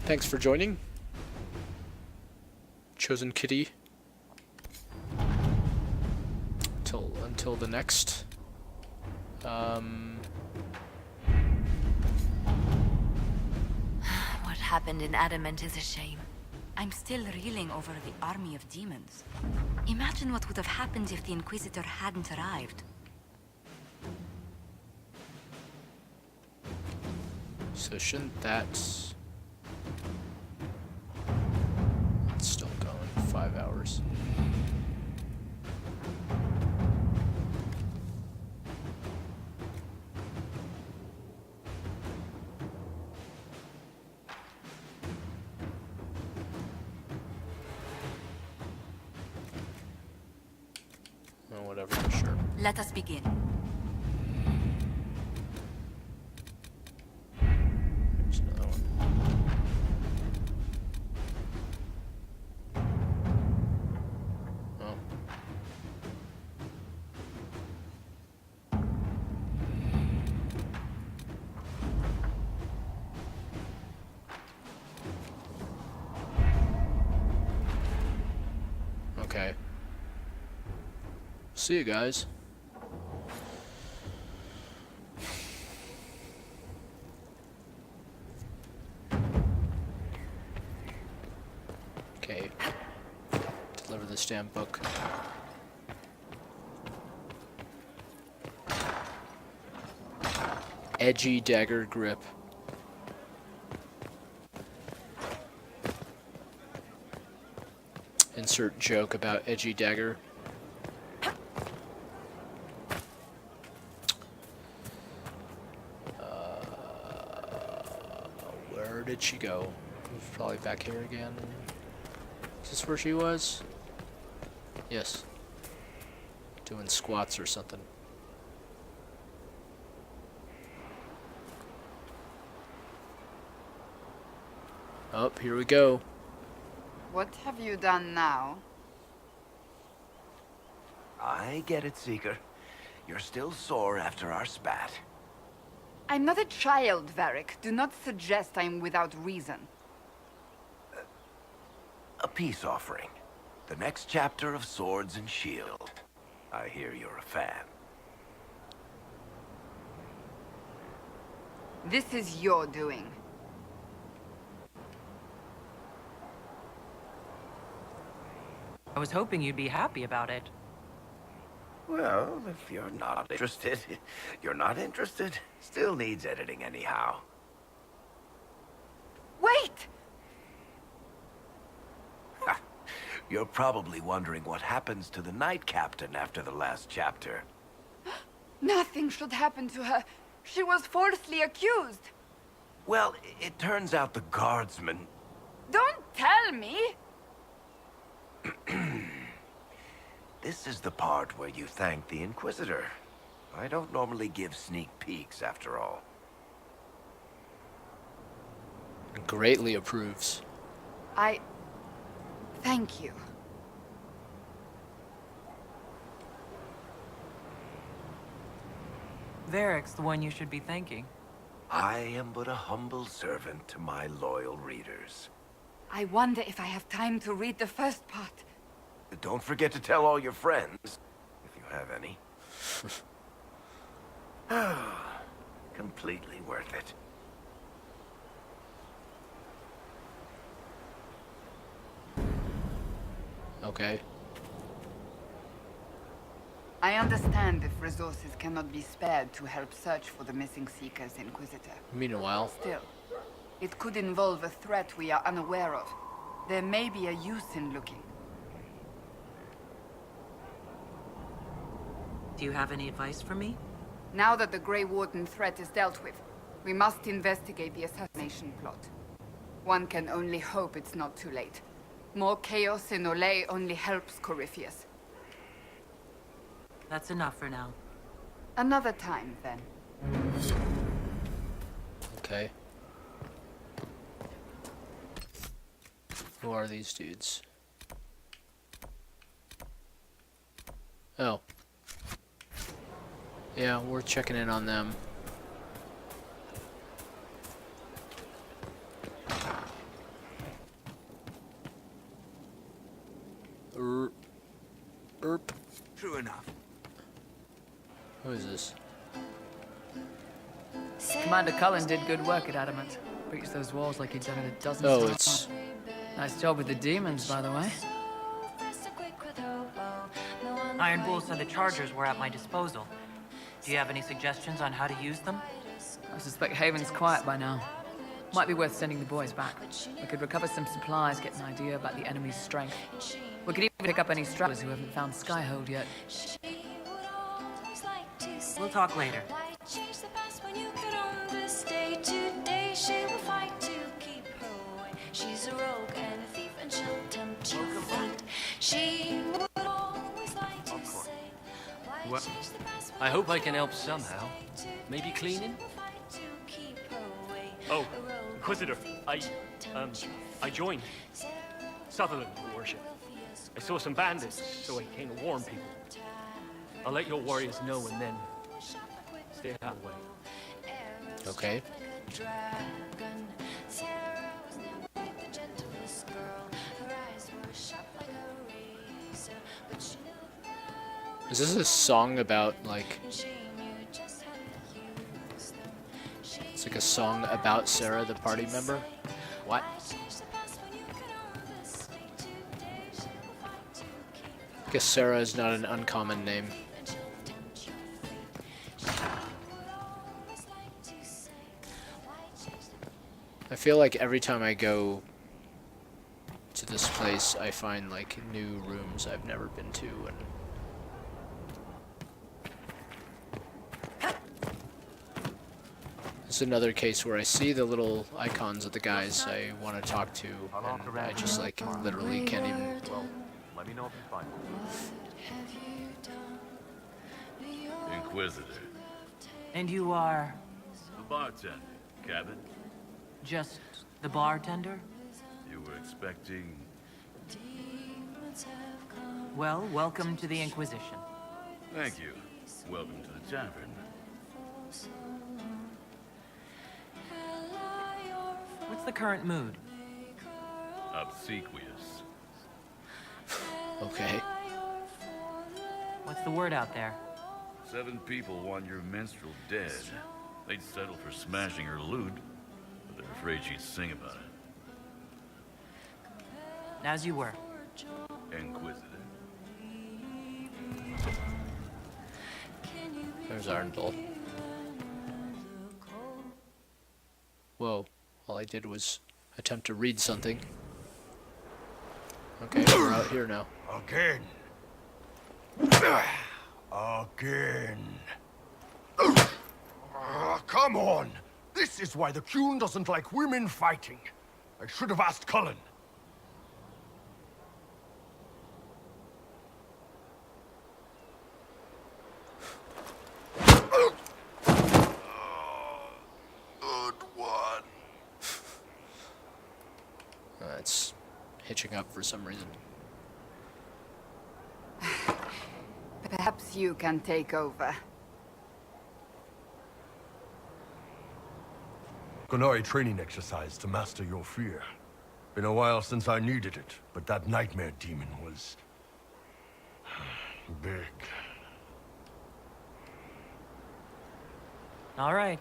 Thanks for joining, Chosen Kitty. Until the next What happened in Adamant is a shame. I'm still reeling over the army of demons. Imagine what would have happened if the Inquisitor hadn't arrived. So shouldn't that... It's still going, 5 hours. Oh, whatever, sure. Let us begin. There's another one. Oh. Okay. See you guys. Okay. Deliver this damn book. Edgy dagger grip. Insert joke about edgy dagger. Where did she go? Probably back here again. Is this where she was? Yes. Doing squats or something. Oh, here we go. What have you done now? I get it, Seeker. You're still sore after our spat. I'm not a child, Varric. Do not suggest I'm without reason. A peace offering. The next chapter of Swords and Shield. I hear you're a fan. This is your doing. I was hoping you'd be happy about it. Well, if you're not interested, you're not interested. Still needs editing anyhow. Wait! You're probably wondering what happens to the Knight Captain after the last chapter. Nothing should happen to her. She was falsely accused. Well, it turns out the guardsman... Don't tell me! This is the part where you thank the Inquisitor. I don't normally give sneak peeks, after all. Greatly approves. Thank you. Varric's the one you should be thanking. I am but a humble servant to my loyal readers. I wonder if I have time to read the first part. Don't forget to tell all your friends, if you have any. Completely worth it. Okay. I understand if resources cannot be spared to help search for the missing Seeker's Inquisitor. Meanwhile. Still, it could involve a threat we are unaware of. There may be a use in looking. Do you have any advice for me? Now that the Grey Warden threat is dealt with, we must investigate the assassination plot. One can only hope it's not too late. More chaos in Olay only helps Corypheus. That's enough for now. Another time, then. Okay. Who are these dudes? Oh. Yeah, we're checking in on them. True enough. Who is this? Commander Cullen did good work at Adamant. Breached those walls like he'd done it a dozen Oh, times. it's... Nice job with the demons, by the way. Iron Bull said the Chargers were at my disposal. Do you have any suggestions on how to use them? I suspect Haven's quiet by now. Might be worth sending the boys back. We could recover some supplies, get an idea about the enemy's strength. We could even pick up any stragglers who haven't found Skyhold yet. We'll talk later. She's a rogue and a thief, and she'll tempt you to fight. She would always like to say, well, I hope I can help somehow. Maybe cleaning? Oh, Inquisitor, I joined Sutherland, your worship. I saw some bandits, so I came to warn people. I'll let your warriors know and then stay out of the way. Okay. Is this a song about, like... It's like a song about Sarah, the party member? What? I guess Sarah is not an uncommon name. I feel like every time I go to this place, I find like new rooms I've never been to, and it's another case where I see the little icons of the guys I want to talk to, and I just like literally can't even. Well, let me know if you find it. Inquisitor. And you are? The bartender, Cabin. Just the bartender? You were expecting... Well, welcome to the Inquisition. Thank you. Welcome to the tavern. What's the current mood? Obsequious. Okay. What's the word out there? 7 people want your minstrel dead. They'd settle for smashing her loot, but they're afraid she'd sing about it. As you were. Inquisitor. There's Arnbull. Whoa. All I did was attempt to read something. Okay, we're out here now. Again. Again. Come on! This is why the Qun doesn't like women fighting. I should have asked Cullen. Good one. It's hitching up for some reason. Perhaps you can take over. Kunai training exercise to master your fear. Been a while since I needed it, but that nightmare demon was... big. All right.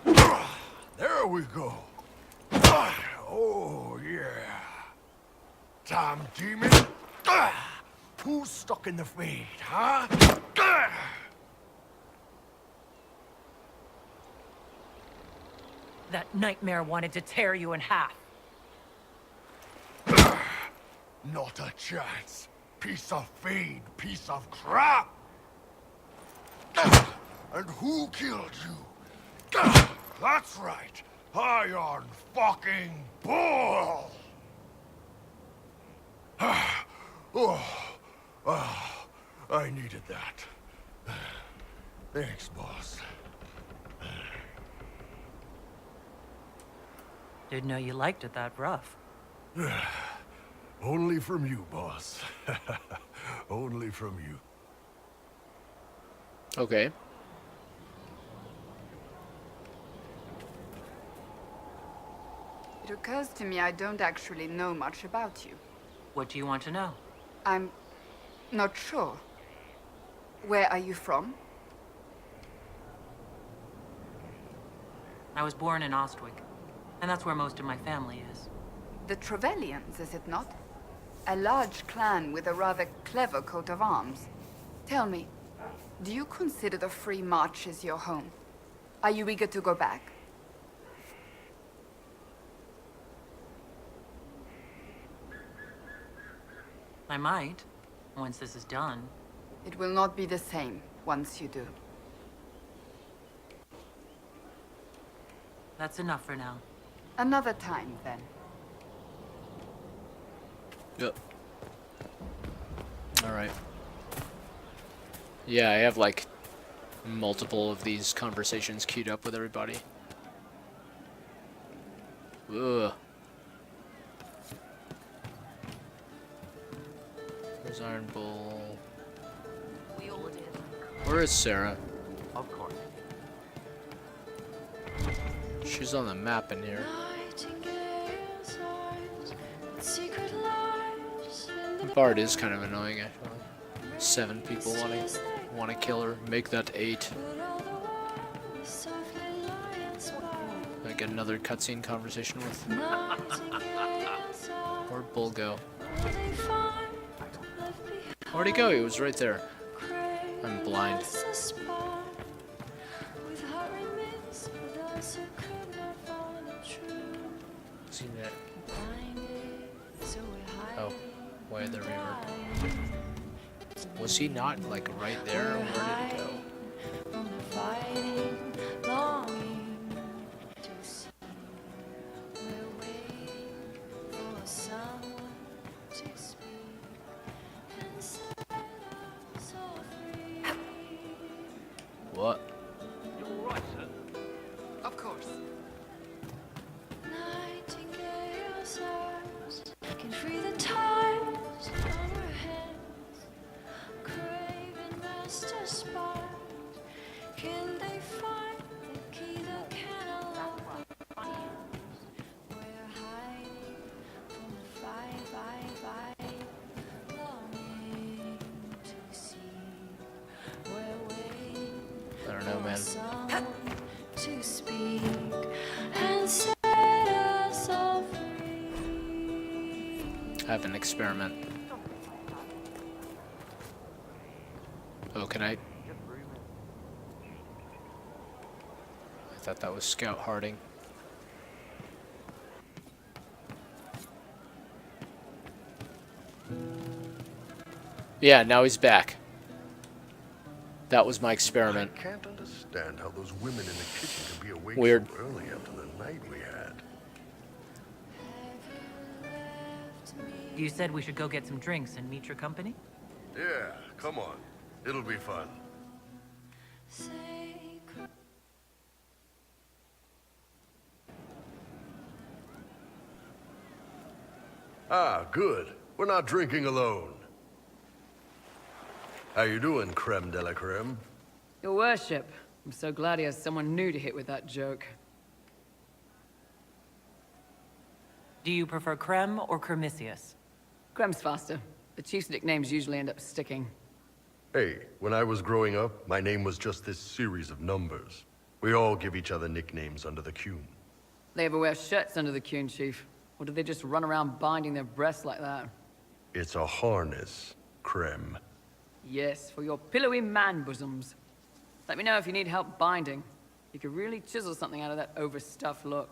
There we go. Oh, yeah. Damn demon. Who's stuck in the fade, huh? That nightmare wanted to tear you in half. Not a chance. Piece of fade, piece of crap. And who killed you? That's right. Iron fucking Bull. I needed that. Thanks, boss. Didn't know you liked it that rough. Only from you, boss. Only from you. Okay. It occurs to me I don't actually know much about you. What do you want to know? I'm not sure. Where are you from? I was born in Ostwick, and that's where most of my family is. The Trevelyan's, is it not? A large clan with a rather clever coat of arms. Tell me, do you consider the Free Marches your home? Are you eager to go back? I might, once this is done. It will not be the same once you do. That's enough for now. Another time, then. Yep. Alright. Yeah, I have like multiple of these conversations queued up with everybody. Ugh. Where's Iron Bull? Where is Sarah? Of course. She's on the map in here. Bard is kind of annoying, actually. 7 people want to kill her. Make that 8. Like another cutscene conversation with. Where'd Bull go? Where'd he go? He was right there. I'm blind. Seen that? Oh, why the river? Was he not like right there? Where did he go? What? You all right, sir? Of course. Can free the ties on her hands, craving master spark. Can they find the key that can unlock we're hiding from the fight, longing to see. We're waiting I don't know, man. someone to speak and set us all free. Have an experiment. Oh, can I? I thought that was Scout Harding. Yeah, now he's back. That was my experiment. I can't understand how those women in the kitchen could be awake Weird. so early after the night we had. You said we should go get some drinks and meet your company? Yeah, come on. It'll be fun. Ah, good. We're not drinking alone. How you doing, Creme de la Creme? Your worship, I'm so glad he has someone new to hit with that joke. Do you prefer Krem or Kremisius? Krem's faster. The chief's nicknames usually end up sticking. Hey, when I was growing up, my name was just this series of numbers. We all give each other nicknames under the Qun. They ever wear shirts under the Qun, chief? Or do they just run around binding their breasts like that? It's a harness, Creme. Yes, for your pillowy man bosoms. Let me know if you need help binding. You could really chisel something out of that overstuffed look.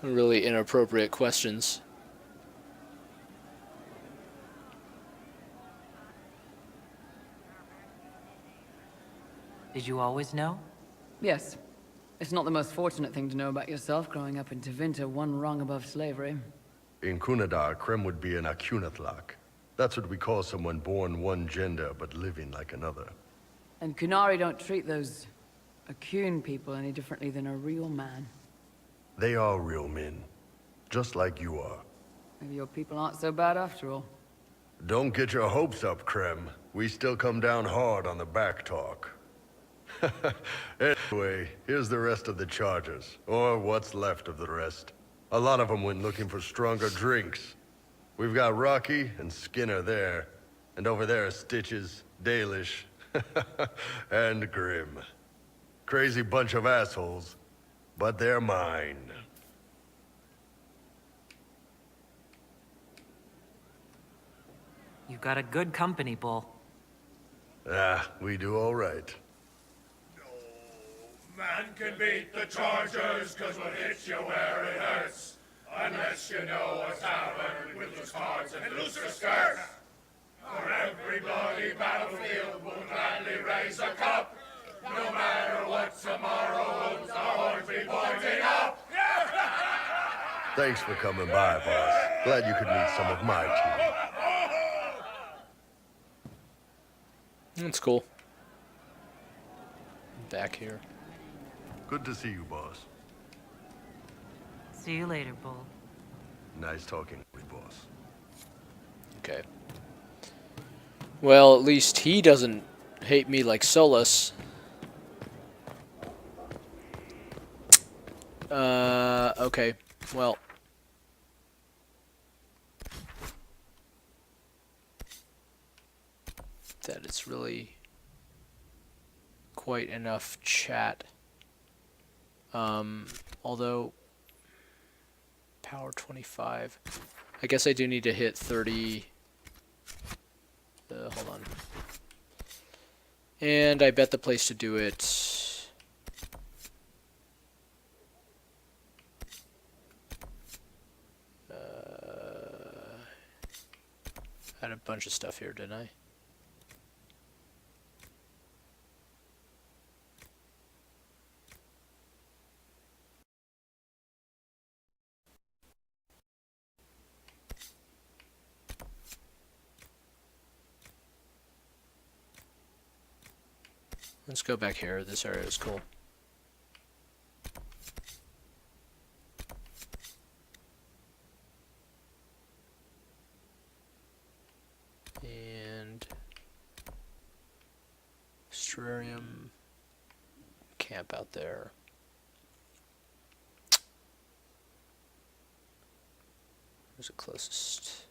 Really inappropriate questions. Did you always know? Yes. It's not the most fortunate thing to know about yourself, growing up in Tevinter, one rung above slavery. In Kunadar, Krem would be an Akunatlak. That's what we call someone born one gender but living like another. And Kunari don't treat those Akun people any differently than a real man. They are real men, just like you are. Maybe your people aren't so bad after all. Don't get your hopes up, Krem. We still come down hard on the back talk. Anyway, here's the rest of the Chargers, or what's left of the rest. A lot of them went looking for stronger drinks. We've got Rocky and Skinner there. And over there are Stitches, Dalish, and Grim. Crazy bunch of assholes, but they're mine. You've got a good company, Bull. Ah, we do all right. Man can beat the Chargers, cause what hits you where it hurts. Unless you know a tavern with loose cards and looser skirts. For every bloody battlefield will gladly raise a cup. No matter what tomorrow holds, the horns be pointing up. Thanks for coming by, boss. Glad you could meet some of my team. That's cool. Back here. Good to see you, boss. See you later, Bull. Nice talking with you, boss. Okay. Well, at least he doesn't hate me like Solus. Okay. Well. That is really quite enough chat. Although power 25. I guess I do need to hit 30. Hold on. And I bet the place to do it. I had a bunch of stuff here, didn't I? Let's go back here. This area is cool. And Strarium camp out there. Where's the closest?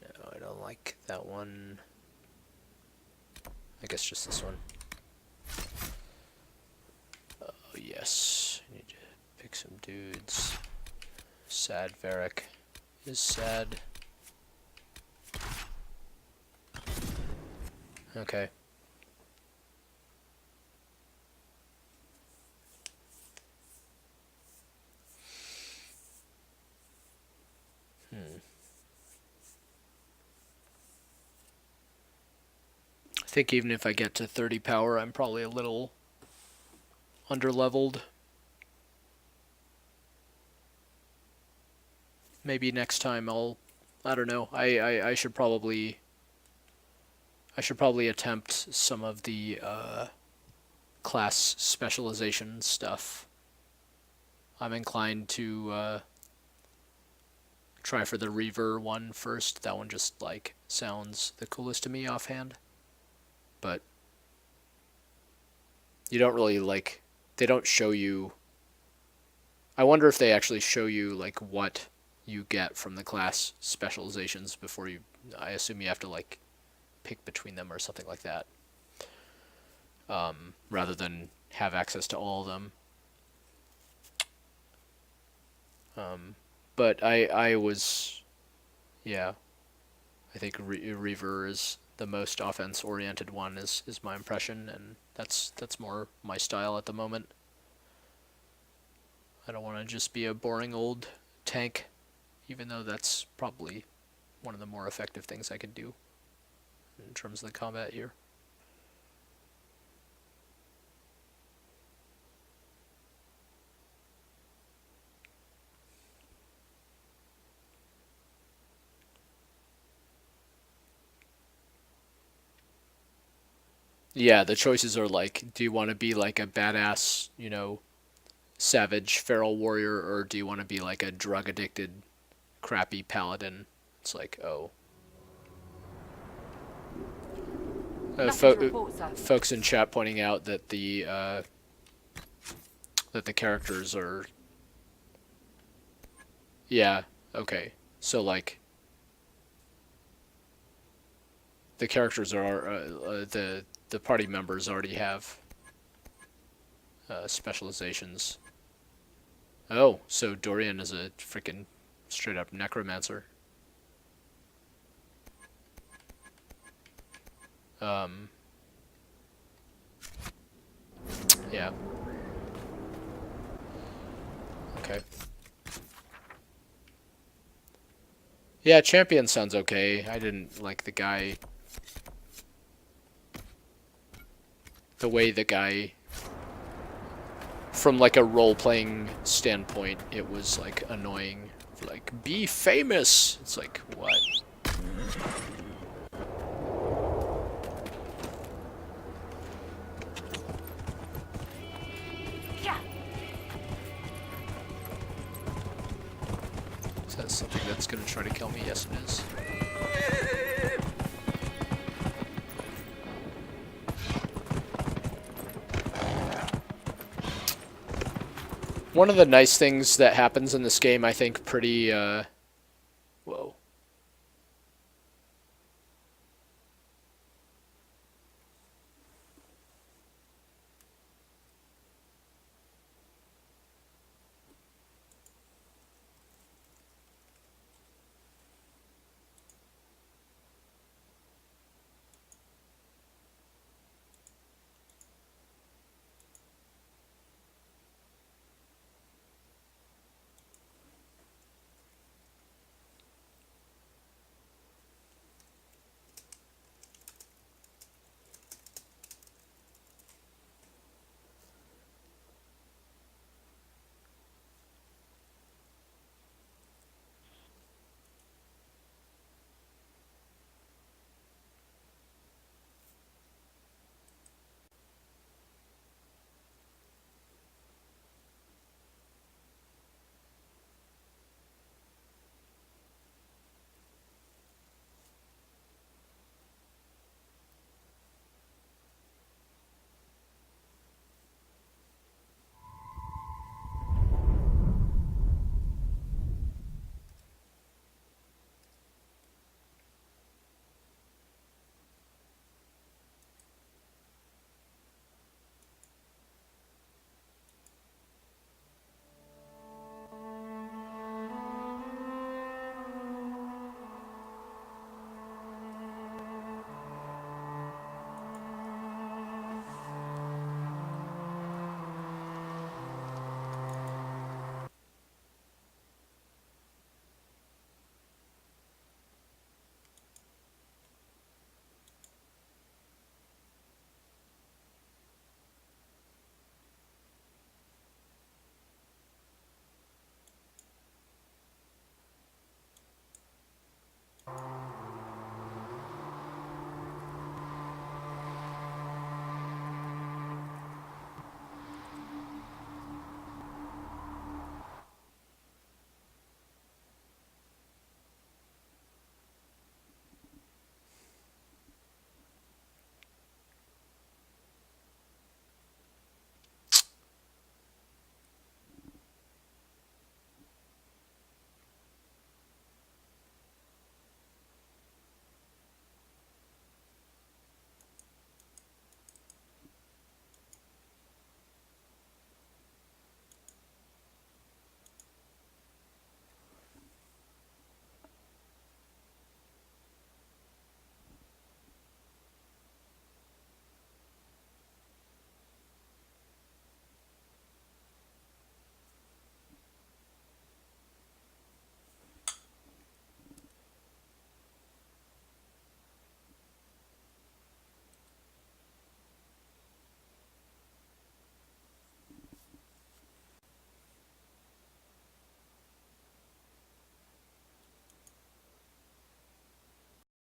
No, I don't like that one. I guess just this one. Oh yes, I need to pick some dudes. Sad Varric is sad. Okay. I think even if I get to 30 power, I'm probably a little underleveled. Maybe next time I don't know. I should probably attempt some of the class specialization stuff. I'm inclined to try for the Reaver one first. That one just like sounds the coolest to me offhand. But you don't really like, they don't show you. I wonder if they actually show you like what you get from the class specializations before you, I assume you have to like pick between them or something like that, rather than have access to all of them. But I was, yeah, I think Reaver is the most offense-oriented one, is my impression, and that's more my style at the moment. I don't want to just be a boring old tank, even though that's probably one of the more effective things I could do in terms of the combat here. Yeah, the choices are like, do you want to be like a badass, you know, savage feral warrior, or do you want to be like a drug-addicted, crappy paladin? It's like, oh. Folks in chat pointing out that the characters are. Yeah. Okay. So like, the characters are the party members already have specializations. Oh, so Dorian is a freaking straight up necromancer. Yeah. Okay. Yeah, champion sounds okay. I didn't like the guy. The way the guy, from like a role-playing standpoint, it was like annoying. Like, be famous! It's like, what? Is that something that's gonna try to kill me? Yes, it is. One of the nice things that happens in this game, I think, pretty, whoa.